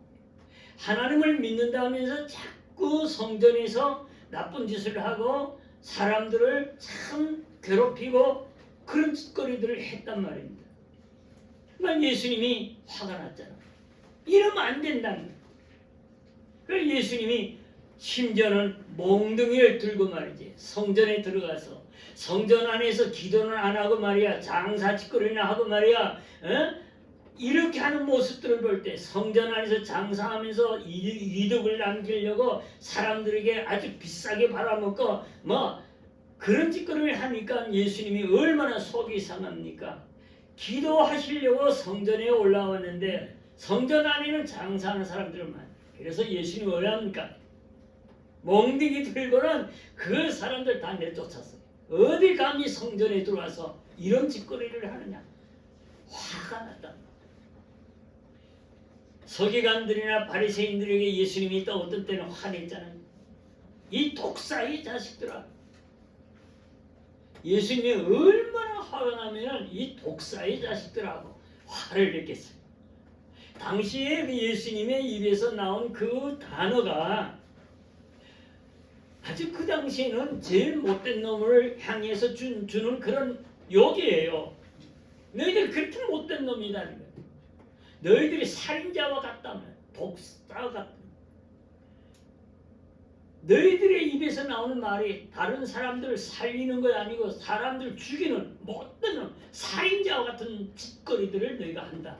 하나님을 믿는다 하면서 자꾸 성전에서 나쁜 짓을 하고 사람들을 참 괴롭히고 그런 짓거리들을 했단 말입니다. 그러니까 예수님이 화가 났잖아. 이러면 안 된다는 거예요. 그래서 예수님이 심지어는 몽둥이를 들고 말이지 성전에 들어가서 성전 안에서 기도는 안 하고 말이야 장사짓거리나 하고 말이야 이렇게 하는 모습들을 볼 때 성전 안에서 장사하면서 이득을 남기려고 사람들에게 아주 비싸게 팔아먹고 뭐 그런 짓거리를 하니까 예수님이 얼마나 속이 상합니까? 기도하시려고 성전에 올라왔는데 성전 안에는 장사하는 사람들만 그래서 예수님이 왜 합니까? 몽둥이 들고는 그 사람들 다 내쫓았어요. 어디 감히 성전에 들어와서 이런 짓거리를 하느냐. 화가 났다. 서기관들이나 바리새인들에게 예수님이 또 어떤 때는 화냈잖아요. 이 독사의 자식들아. 예수님이 얼마나 화가 나면 이 독사의 자식들하고 화를 냈겠어요. 당시에 그 예수님의 입에서 나온 그 단어가 아주 그 당시에는 제일 못된 놈을 향해서 주는 그런 욕이에요. 너희들 그렇게 못된 놈이다. 너희들이 살인자와 같다며 독사와 같다. 너희들의 입에서 나오는 말이 다른 사람들을 살리는 거 아니고 사람들 죽이는 못된 놈, 살인자와 같은 짓거리들을 너희가 한다.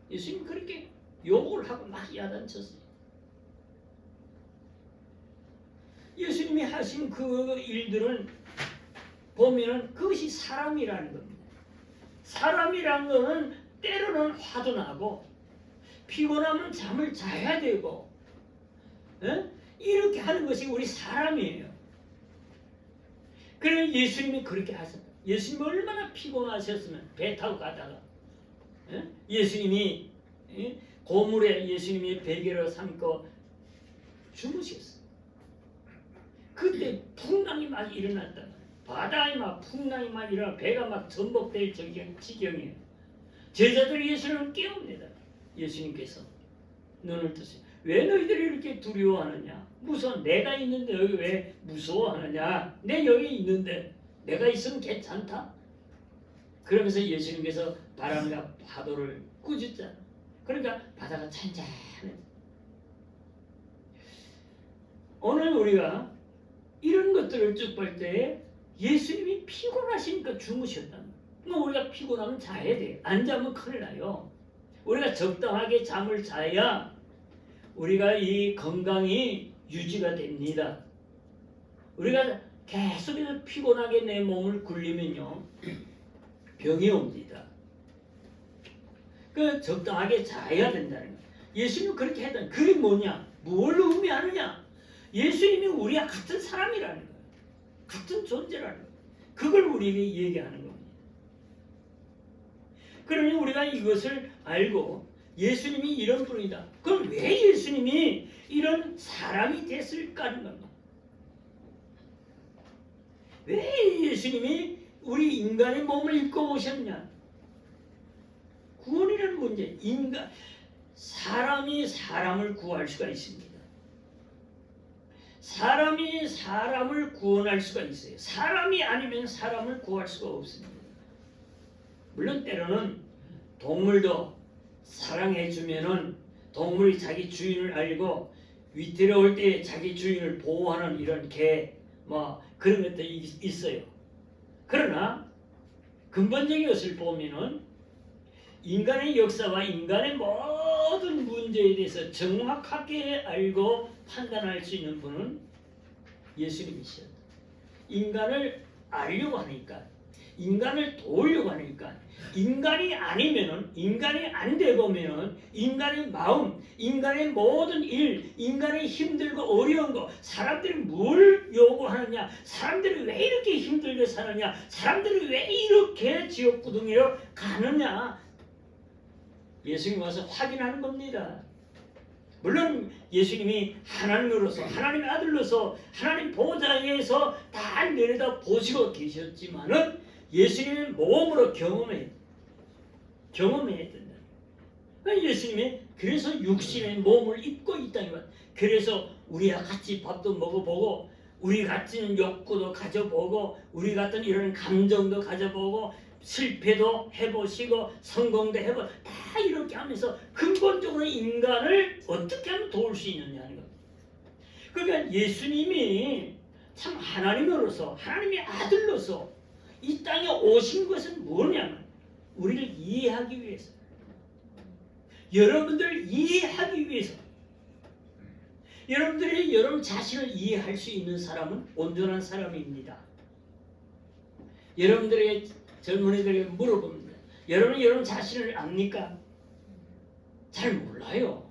예수님 그렇게 욕을 하고 막 야단쳤어요. 예수님이 하신 그 일들은 보면은 그것이 사람이라는 겁니다. 사람이란 거는 때로는 화도 나고 피곤하면 잠을 자야 되고 이렇게 하는 것이 우리 사람이에요. 그래 예수님이 그렇게 하셨다. 예수님이 얼마나 피곤하셨으면 배 타고 가다가 예수님이 고물에 예수님이 베개로 삼고 주무셨어요. 그때 풍랑이 막 일어났단 말이에요. 바다에 막 풍랑이 막 일어나 배가 막 전복될 지경이에요. 제자들이 예수님을 깨웁니다. 예수님께서 눈을 뜨세요. 왜 너희들이 이렇게 두려워하느냐? 무서워. 내가 있는데 여기 왜 무서워하느냐? 내 여기 있는데 내가 있으면 괜찮다. 그러면서 예수님께서 바람과 파도를 꾸짖잖아. 그러니까 바다가 찬찬해. 오늘 우리가 이런 것들을 쭉 볼 때 예수님이 피곤하시니까 주무셨다. 그럼 우리가 피곤하면 자야 돼. 안 자면 큰일 나요. 우리가 적당하게 잠을 자야 우리가 이 건강이 유지가 됩니다. 우리가 계속해서 피곤하게 내 몸을 굴리면요 병이 옵니다. 그 적당하게 자야 된다는 거예요. 예수님은 그렇게 했던 그게 뭐냐? 뭘 의미하느냐? 예수님이 우리와 같은 사람이라는 거예요. 같은 존재라는 거예요. 그걸 우리에게 얘기하는 겁니다. 그러니 우리가 이것을 알고 예수님이 이런 분이다. 그럼 왜 예수님이 이런 사람이 됐을까 하는 겁니다. 왜 예수님이 우리 인간의 몸을 입고 오셨냐? 구원이라는 문제. 사람이 사람을 구할 수가 있습니다. 사람이 사람을 구원할 수가 있어요. 사람이 아니면 사람을 구할 수가 없습니다. 물론 때로는 동물도 사랑해주면은 동물이 자기 주인을 알고 위태로울 때 자기 주인을 보호하는 이런 그런 것들이 있어요. 그러나 근본적인 것을 보면은 인간의 역사와 인간의 모든 문제에 대해서 정확하게 알고 판단할 수 있는 분은 예수님이셨다. 인간을 알려고 하니까, 인간을 도우려고 하니까, 인간이 아니면은, 인간이 안 되보면은 인간의 마음, 인간의 모든 일, 인간의 힘들고 어려운 거, 사람들이 뭘 요구하느냐, 사람들이 왜 이렇게 힘들게 사느냐, 사람들이 왜 이렇게 지옥구덩이로 가느냐, 예수님 와서 확인하는 겁니다. 물론 예수님이 하나님으로서, 하나님의 아들로서, 하나님 보좌에서 다 내려다 보시고 계셨지만은 예수님의 몸으로 경험해야 된다. 예수님이 그래서 육신의 몸을 입고 있다는 것. 그래서 우리와 같이 밥도 먹어보고, 우리 같은 욕구도 가져보고, 우리 같은 이런 감정도 가져보고, 실패도 해보시고 성공도 해보고 다 이렇게 하면서 근본적으로 인간을 어떻게 하면 도울 수 있느냐는 겁니다. 그러니까 예수님이 참 하나님으로서, 하나님의 아들로서 이 땅에 오신 것은 뭐냐면 우리를 이해하기 위해서, 여러분들을 이해하기 위해서, 여러분들이 여러분 자신을 이해할 수 있는 사람은 온전한 사람입니다. 여러분들에게, 젊은이들에게 물어봅니다. 여러분 자신을 압니까? 잘 몰라요.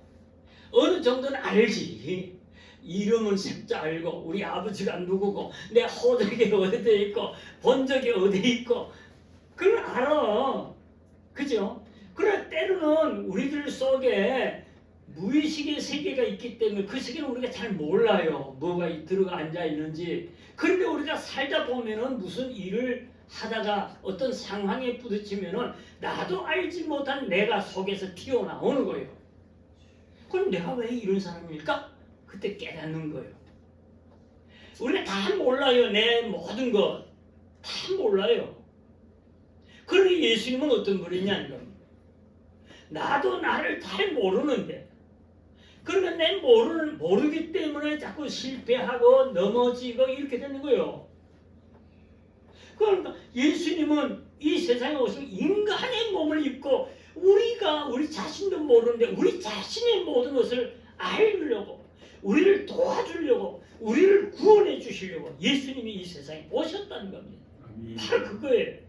어느 정도는 알지. 이름은 sep자 알고, 우리 아버지가 누구고, 내 호적이 어디 있고, 본적이 어디 있고, 그걸 알아. 그죠? 그러나 때로는 우리들 속에 무의식의 세계가 있기 때문에 그 세계는 우리가 잘 몰라요. 뭐가 들어가 앉아 있는지. 그런데 우리가 살다 보면은 무슨 일을 하다가 어떤 상황에 부딪히면은 나도 알지 못한 내가 속에서 튀어나오는 거예요. 그럼 내가 왜 이런 사람일까? 그때 깨닫는 거예요. 우리가 다 몰라요. 내 모든 것 다 몰라요. 그러니 예수님은 어떤 분이냐 이겁니다. 나도 나를 잘 모르는데, 그러면 내 모르기 때문에 자꾸 실패하고 넘어지고 이렇게 되는 거예요. 그러니까 예수님은 이 세상에 오시면 인간의 몸을 입고 우리 자신도 모르는데 우리 자신의 모든 것을 알려고, 우리를 도와주려고, 우리를 구원해 주시려고 예수님이 이 세상에 오셨다는 겁니다. 아멘. 바로 그거예요.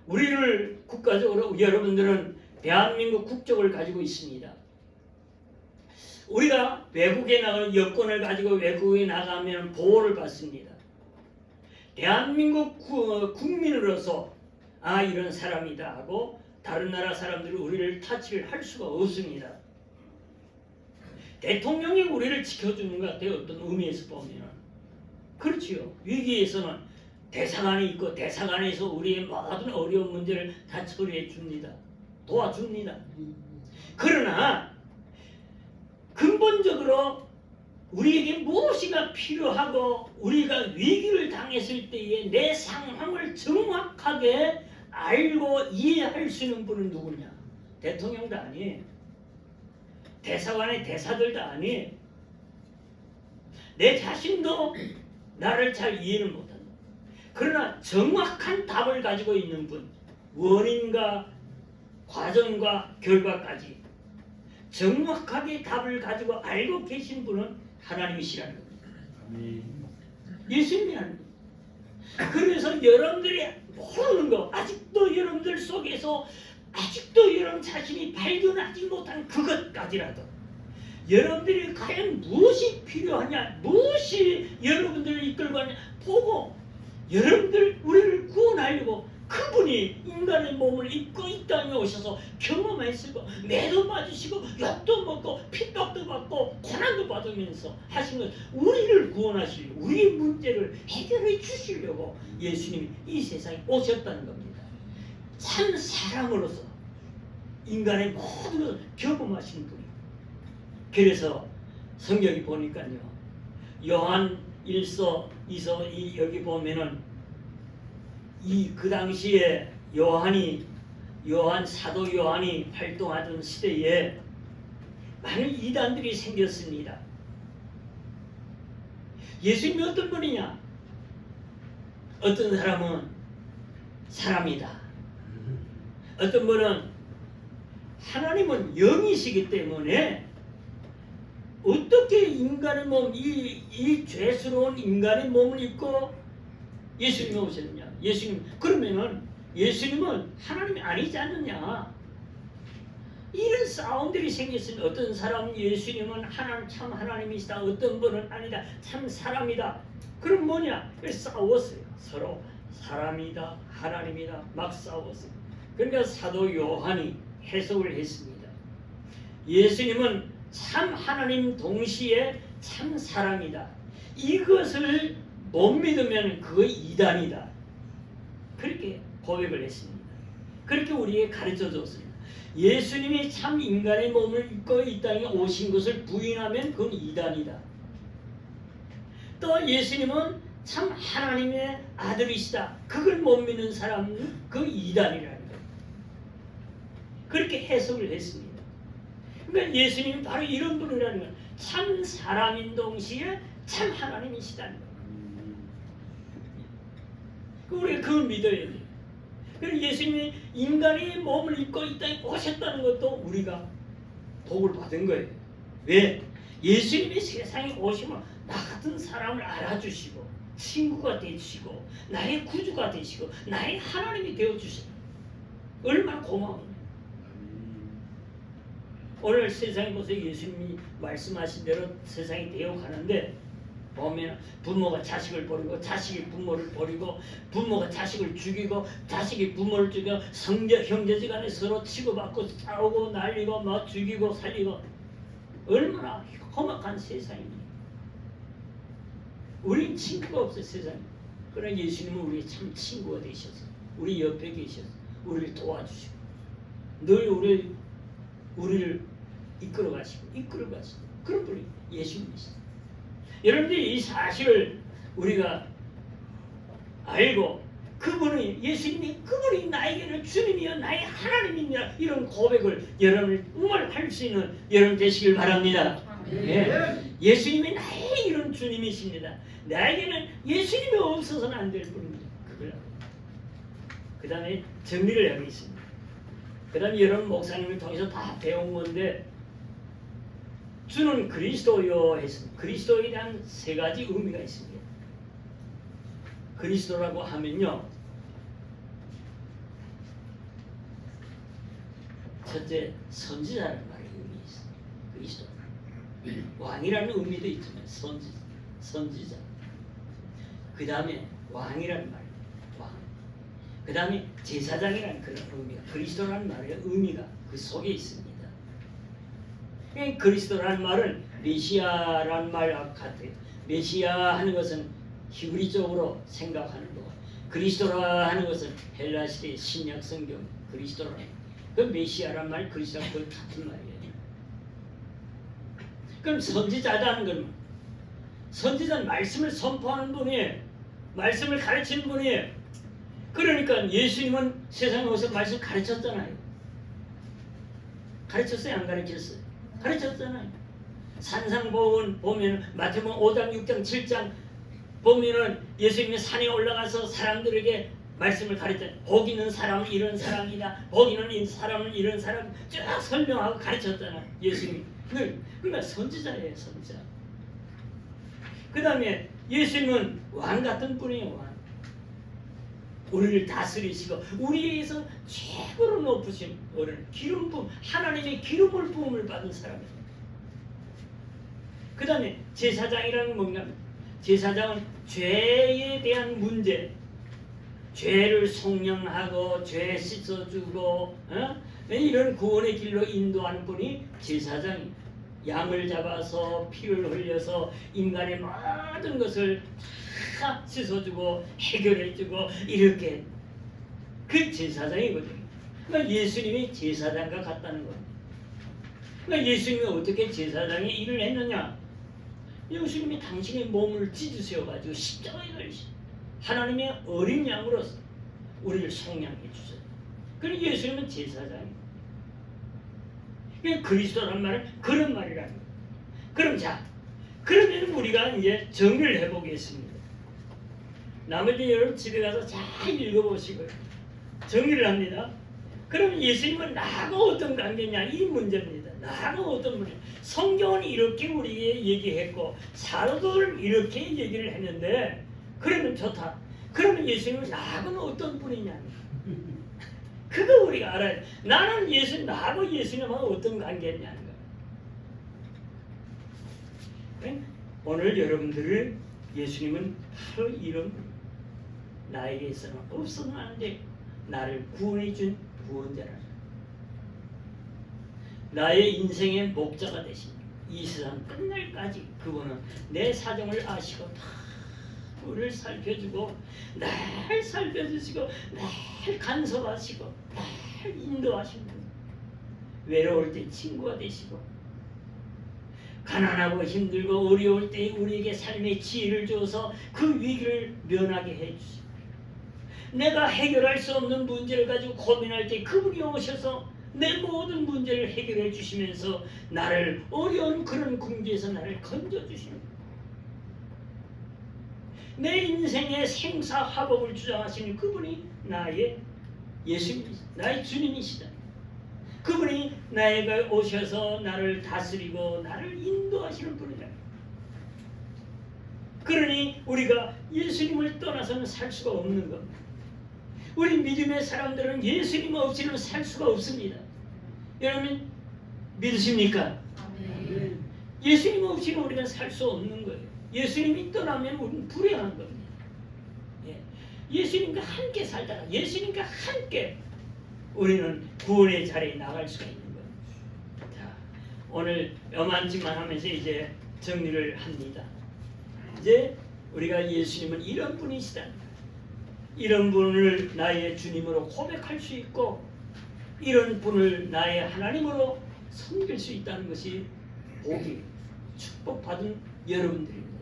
우리를 국가적으로 여러분들은 대한민국 국적을 가지고 있습니다. 우리가 외국에 나가는 여권을 가지고 외국에 나가면 보호를 받습니다. 대한민국 국민으로서 이런 사람이다 하고 다른 나라 사람들이 우리를 타치를 할 수가 없습니다. 대통령이 우리를 지켜주는 것 같아요. 어떤 의미에서 보면. 그렇지요. 위기에서는 대사관이 있고 대사관에서 우리의 모든 어려운 문제를 다 처리해 줍니다. 도와줍니다. 그러나 근본적으로 우리에게 무엇이가 필요하고 우리가 위기를 당했을 때에 내 상황을 정확하게 알고 이해할 수 있는 분은 누구냐? 대통령도 아니에요. 대사관의 대사들도 아니에요. 내 자신도 나를 잘 이해를 못한다. 그러나 정확한 답을 가지고 있는 분, 원인과 과정과 결과까지 정확하게 답을 가지고 알고 계신 분은 하나님이시라는 겁니다. 아멘. 예수님이라는 겁니다. 그래서 여러분들이 모르는 거, 아직도 여러분들 속에서 아직도 여러분 자신이 발견하지 못한 그것까지라도 여러분들이 과연 무엇이 필요하냐, 무엇이 여러분들을 이끌고 가냐 보고 여러분들 우리를 구원하려고 그분이 인간의 몸을 입고 이 땅에 오셔서 경험했고 매도 맞으시고 욕도 먹고 핍박도 받고 고난도 받으면서 하신 것 우리를 구원하시려고 우리의 문제를 해결해 주시려고 예수님이 이 세상에 오셨다는 겁니다. 참 사람으로서 인간의 모든 것을 경험하신 분이. 그래서 성경이 보니까요. 요한 1서 2서 여기 보면은 그 당시에 사도 요한이 활동하던 시대에 많은 이단들이 생겼습니다. 예수님이 어떤 분이냐? 어떤 사람은 사람이다. 어떤 분은 하나님은 영이시기 때문에 어떻게 인간의 몸, 이 죄스러운 인간의 몸을 입고 예수님이 오셨느냐? 그러면은 예수님은 하나님이 아니지 않느냐? 이런 싸움들이 생겼으니 어떤 사람은 예수님은 참 하나님이시다. 어떤 분은 아니다. 참 사람이다. 그럼 뭐냐? 싸웠어요. 서로 사람이다. 하나님이다. 막 싸웠어요. 그러니까 사도 요한이 해석을 했습니다. 예수님은 참 하나님 동시에 참 사람이다. 이것을 못 믿으면 그거 이단이다. 그렇게 고백을 했습니다. 그렇게 우리에게 가르쳐 줬습니다. 예수님이 참 인간의 몸을 입고 이 땅에 오신 것을 부인하면 그건 이단이다. 또 예수님은 참 하나님의 아들이시다. 그걸 못 믿는 사람은 그 이단이라는 거예요. 그렇게 해석을 했습니다. 그러니까 예수님이 바로 이런 분이라는 거예요. 참 사람인 동시에 참 하나님이시다는 거예요. 우리가 그걸 믿어야 돼요. 그래서 예수님이 인간의 몸을 입고 이 땅에 오셨다는 것도 우리가 복을 받은 거예요. 왜? 예수님이 세상에 오시면 나 같은 사람을 알아주시고 친구가 되시고 나의 구주가 되시고 나의 하나님이 되어주시고 얼마나 고마워요. 오늘 세상에 보세요. 예수님이 말씀하신 대로 세상이 되어가는데 보면 부모가 자식을 버리고 자식이 부모를 버리고 부모가 자식을 죽이고 자식이 부모를 죽이고 형제지간에 서로 치고받고 싸우고 날리고 막 죽이고 살리고 얼마나 험악한 세상입니까? 우린 친구가 없어요. 세상에. 그러나 예수님은 우리의 참 친구가 되셔서 우리 옆에 계셔서 우리를 도와주시고 늘 우리를 이끌어 가시고 그런 분이 예수님이시죠. 여러분들이 이 사실을 우리가 알고 그분이 나에게는 주님이여 나의 하나님이냐 이런 고백을 여러분이 할 수 있는 여러분 되시길 바랍니다. 네. 예수님이 나의 이런 주님이십니다. 나에게는 예수님이 없어서는 안 될 분입니다. 그 다음에 정리를 하겠습니다. 그 다음에 여러분 목사님을 통해서 다 배운 건데 주는 그리스도요 했습니다. 그리스도에 대한 세 가지 의미가 있습니다. 그리스도라고 하면요, 첫째 선지자라는 말의 의미 있어요. 그리스도. 왕이라는 의미도 있지만 선지자. 그 다음에 왕이라는 말, 왕. 그 다음에 제사장이라는 그런 의미가, 그리스도라는 말의 의미가 그 속에 있습니다. 그리스도라는 말은 메시아라는 말과 같아요. 메시아 하는 것은 히브리적으로 생각하는 거, 그리스도라 하는 것은 헬라 시대 신약 성경 그리스도라. 그 메시아란 말, 그리스도랑 그 같은 말이에요. 그럼 선지자라는 건, 선지자는 말씀을 선포하는 분이에요. 말씀을 가르치는 분이에요. 그러니까 예수님은 세상에 오셔서 말씀 가르쳤잖아요. 가르쳤어요? 안 가르쳤어요? 가르쳤잖아요. 산상보훈 보면 마태복음 5장, 6장, 7장 보면은 예수님이 산에 올라가서 사람들에게 말씀을 가르쳤잖아요. 복 있는 사람은 이런 사람이다. 복 있는 사람은 이런 사람 쫙 설명하고 가르쳤잖아요. 예수님이. 그러니까 선지자예요, 선지자. 그 다음에 예수님은 왕 같은 분이에요, 왕. 우리를 다스리시고 우리에게서 최고로 높으신 어른, 기름 부음, 하나님의 기름을 부음을 받은 사람이에요. 그 다음에 제사장이라는 뭔가, 제사장은 죄에 대한 문제, 죄를 속량하고 죄 씻어주고 이런 구원의 길로 인도하는 분이 제사장이에요. 양을 잡아서 피를 흘려서 인간의 모든 것을 다 씻어주고 해결해주고 이렇게 그 제사장이거든요. 그러니까 예수님이 제사장과 같다는 겁니다. 그러니까 예수님이 어떻게 제사장의 일을 했느냐? 예수님이 당신의 몸을 찢으셔가지고 십자가에 걸리시 하나님의 어린 양으로서 우리를 속량해 주셨다. 그래서 예수님은 제사장입니다. 그리스도란 말은 그런 말이라는 거예요. 그럼 자, 그러면 우리가 이제 정리를 해보겠습니다. 나머지 여러분 집에 가서 잘 읽어보시고요. 정리를 합니다. 그럼 예수님은 나하고 어떤 관계냐, 이 문제입니다. 나하고 어떤 문제. 성경은 이렇게 우리에게 얘기했고 사도들은 이렇게 얘기를 했는데, 그러면 좋다. 그러면 예수님은 나하고는 어떤 분이냐, 그거 우리가 알아야 돼. 나는 예수님, 나하고 예수님하고 어떤 관계냐는 거야. 그래? 오늘 여러분들을 예수님은 바로 이런 나에게서는 없어는 안 돼. 나를 구원해 준 구원자라는, 나의 인생의 목자가 되신, 이 세상 끝날까지 그분은 내 사정을 아시고 다 우리를 살펴주고 날 살펴주시고 날 간섭하시고 날 인도하시는 분. 외로울 때 친구가 되시고 가난하고 힘들고 어려울 때 우리에게 삶의 지혜를 주어서 그 위기를 면하게 해주시고, 내가 해결할 수 없는 문제를 가지고 고민할 때 그분이 오셔서 내 모든 문제를 해결해 주시면서 나를 어려운 그런 궁지에서 나를 건져주시는 거예요. 내 인생의 생사화복을 주장하시는 그분이 나의 예수님이시다. 나의 주님이시다. 그분이 나에게 오셔서 나를 다스리고 나를 인도하시는 분이다. 그러니 우리가 예수님을 떠나서는 살 수가 없는 겁니다. 우리 믿음의 사람들은 예수님 없이는 살 수가 없습니다. 여러분 믿으십니까? 아멘. 예수님 없이는 우리가 살 수 없는 거예요. 예수님이 떠나면 우리는 불행한 겁니다. 예수님과 함께 살다가 예수님과 함께 우리는 구원의 자리에 나갈 수가 있는 거예요. 자, 오늘 요만치만 하면서 이제 정리를 합니다. 이제 우리가 예수님은 이런 분이시다, 이런 분을 나의 주님으로 고백할 수 있고 이런 분을 나의 하나님으로 섬길 수 있다는 것이 복이, 축복받은 여러분들입니다.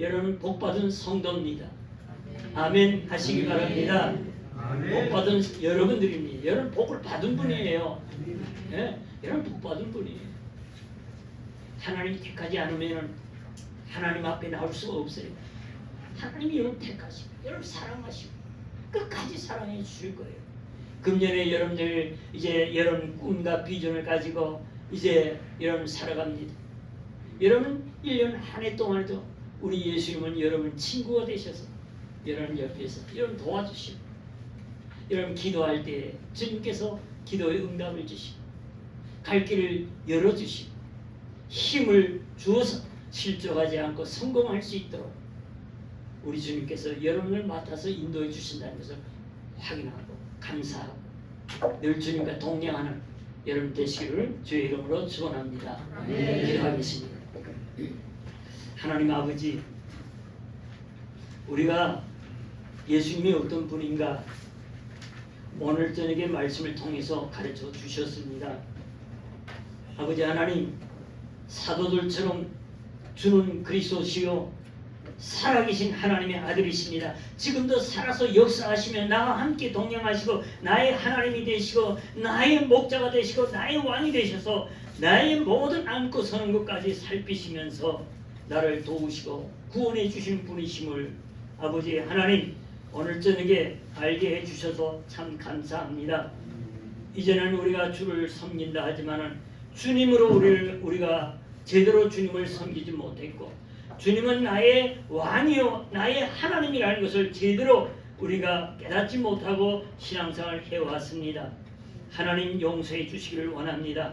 여러분 복받은 성도입니다. 아멘 하시기 바랍니다. 복받은 여러분들입니다. 여러분 복을 받은 분이에요. 여러분 복받은 분이에요. 하나님이 택하지 않으면 하나님 앞에 나올 수가 없어요. 하나님이 여러분 택하시고 여러분 사랑하시고 끝까지 사랑해 주실 거예요. 금년에 여러분들 이제 여러분 꿈과 비전을 가지고 이제 여러분 살아갑니다. 여러분 1년 한 해 동안에도 우리 예수님은 여러분 친구가 되셔서 여러분 옆에서 여러분 도와주시고 여러분 기도할 때 주님께서 기도의 응답을 주시고 갈 길을 열어주시고 힘을 주어서 실족하지 않고 성공할 수 있도록 우리 주님께서 여러분을 맡아서 인도해 주신다는 것을 확인하고 감사하고 늘 주님과 동행하는 여러분 되시기를 주의 이름으로 축원합니다. 기도하겠습니다. 하나님 아버지, 우리가 예수님이 어떤 분인가 오늘 저녁에 말씀을 통해서 가르쳐 주셨습니다. 아버지 하나님, 사도들처럼 주는 그리스도시요 살아계신 하나님의 아들이십니다. 지금도 살아서 역사하시며 나와 함께 동행하시고 나의 하나님이 되시고 나의 목자가 되시고 나의 왕이 되셔서 나의 모든 앉고 서는 것까지 살피시면서 나를 도우시고 구원해 주신 분이심을 아버지 하나님 오늘 저녁에 알게 해주셔서 참 감사합니다. 이제는 우리가 주를 섬긴다 하지만은 주님으로 우리가 제대로 주님을 섬기지 못했고 주님은 나의 왕이요 나의 하나님이라는 것을 제대로 우리가 깨닫지 못하고 신앙생활을 해왔습니다. 하나님 용서해 주시기를 원합니다.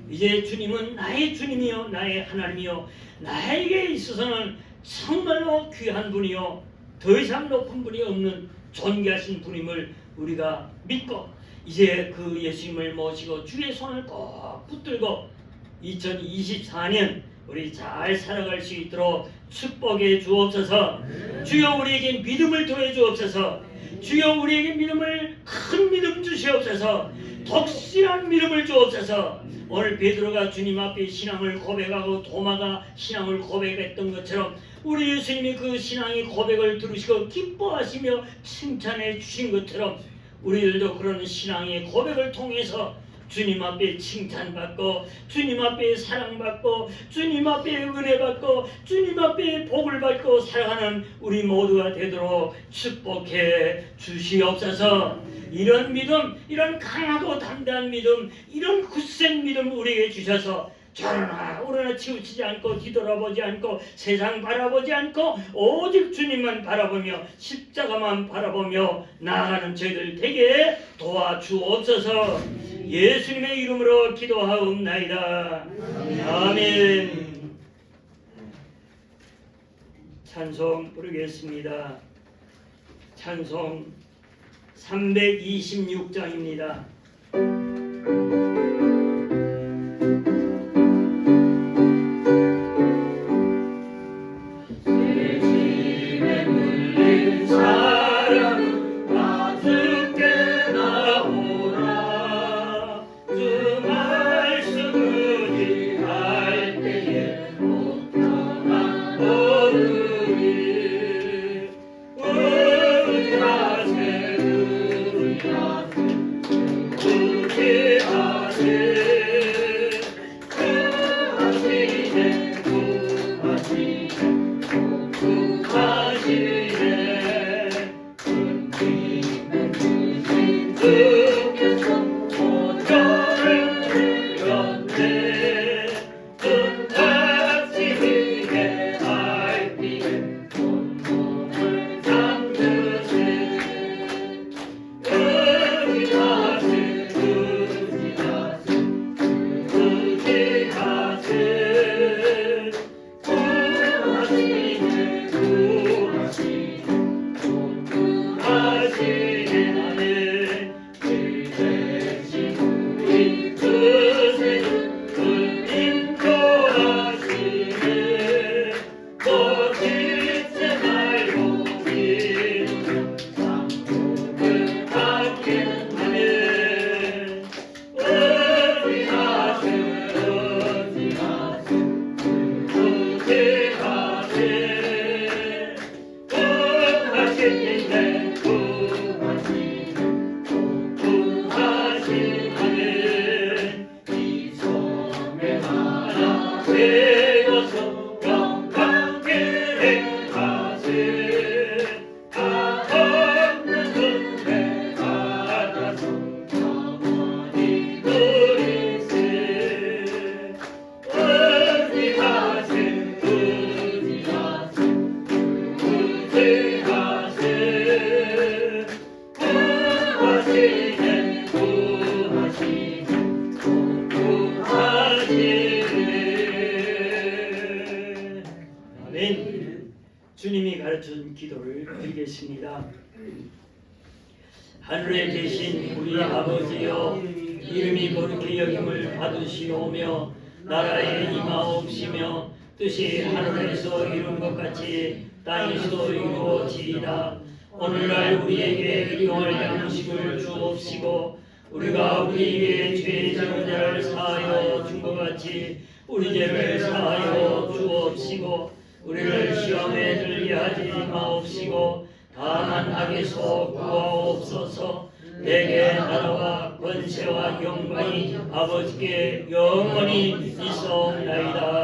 이제 주님은 나의 주님이요 나의 하나님이요 나에게 있어서는 정말로 귀한 분이요 더 이상 높은 분이 없는 존귀하신 분임을 우리가 믿고 이제 그 예수님을 모시고 주의 손을 꼭 붙들고 2024년 우리 잘 살아갈 수 있도록 축복해 주옵소서. 주여 우리에게 믿음을 더해 주옵소서. 주여 우리에게 믿음을 큰 믿음 주시옵소서. 독실한 믿음을 주옵소서. 오늘 베드로가 주님 앞에 신앙을 고백하고 도마가 신앙을 고백했던 것처럼 우리 예수님이 그 신앙의 고백을 들으시고 기뻐하시며 칭찬해 주신 것처럼 우리들도 그런 신앙의 고백을 통해서 주님 앞에 칭찬받고 주님 앞에 사랑받고 주님 앞에 은혜받고 주님 앞에 복을 받고 살아가는 우리 모두가 되도록 축복해 주시옵소서. 이런 믿음, 이런 강하고 담대한 믿음, 이런 굳센 믿음 우리에게 주셔서 저러나 치우치지 않고 뒤돌아보지 않고 세상 바라보지 않고 오직 주님만 바라보며 십자가만 바라보며 나아가는 저희들 되게 도와주옵소서. 예수님의 이름으로 기도하옵나이다. 아멘. 찬송 부르겠습니다. 찬송 326장입니다. 기도드리겠습니다. 하늘에 계신 우리 아버지여, 이름이 거룩히 여김을 받으시오며 나라에 임하옵시며 뜻이 하늘에서 이룬 것 같이 땅에서도 이루어지이다. 오늘날 우리에게 일용할 양식을 주옵시고 우리가 우리에게 죄 지은 자를 사하여 준 것 같이 우리 죄를 사하여 주옵시고 우리를 시험에 들게 하지 마옵시고 다만 악에서 구하옵소서. 내게 나라와 권세와 영광이 아버지께 영원히 있사옵나이다.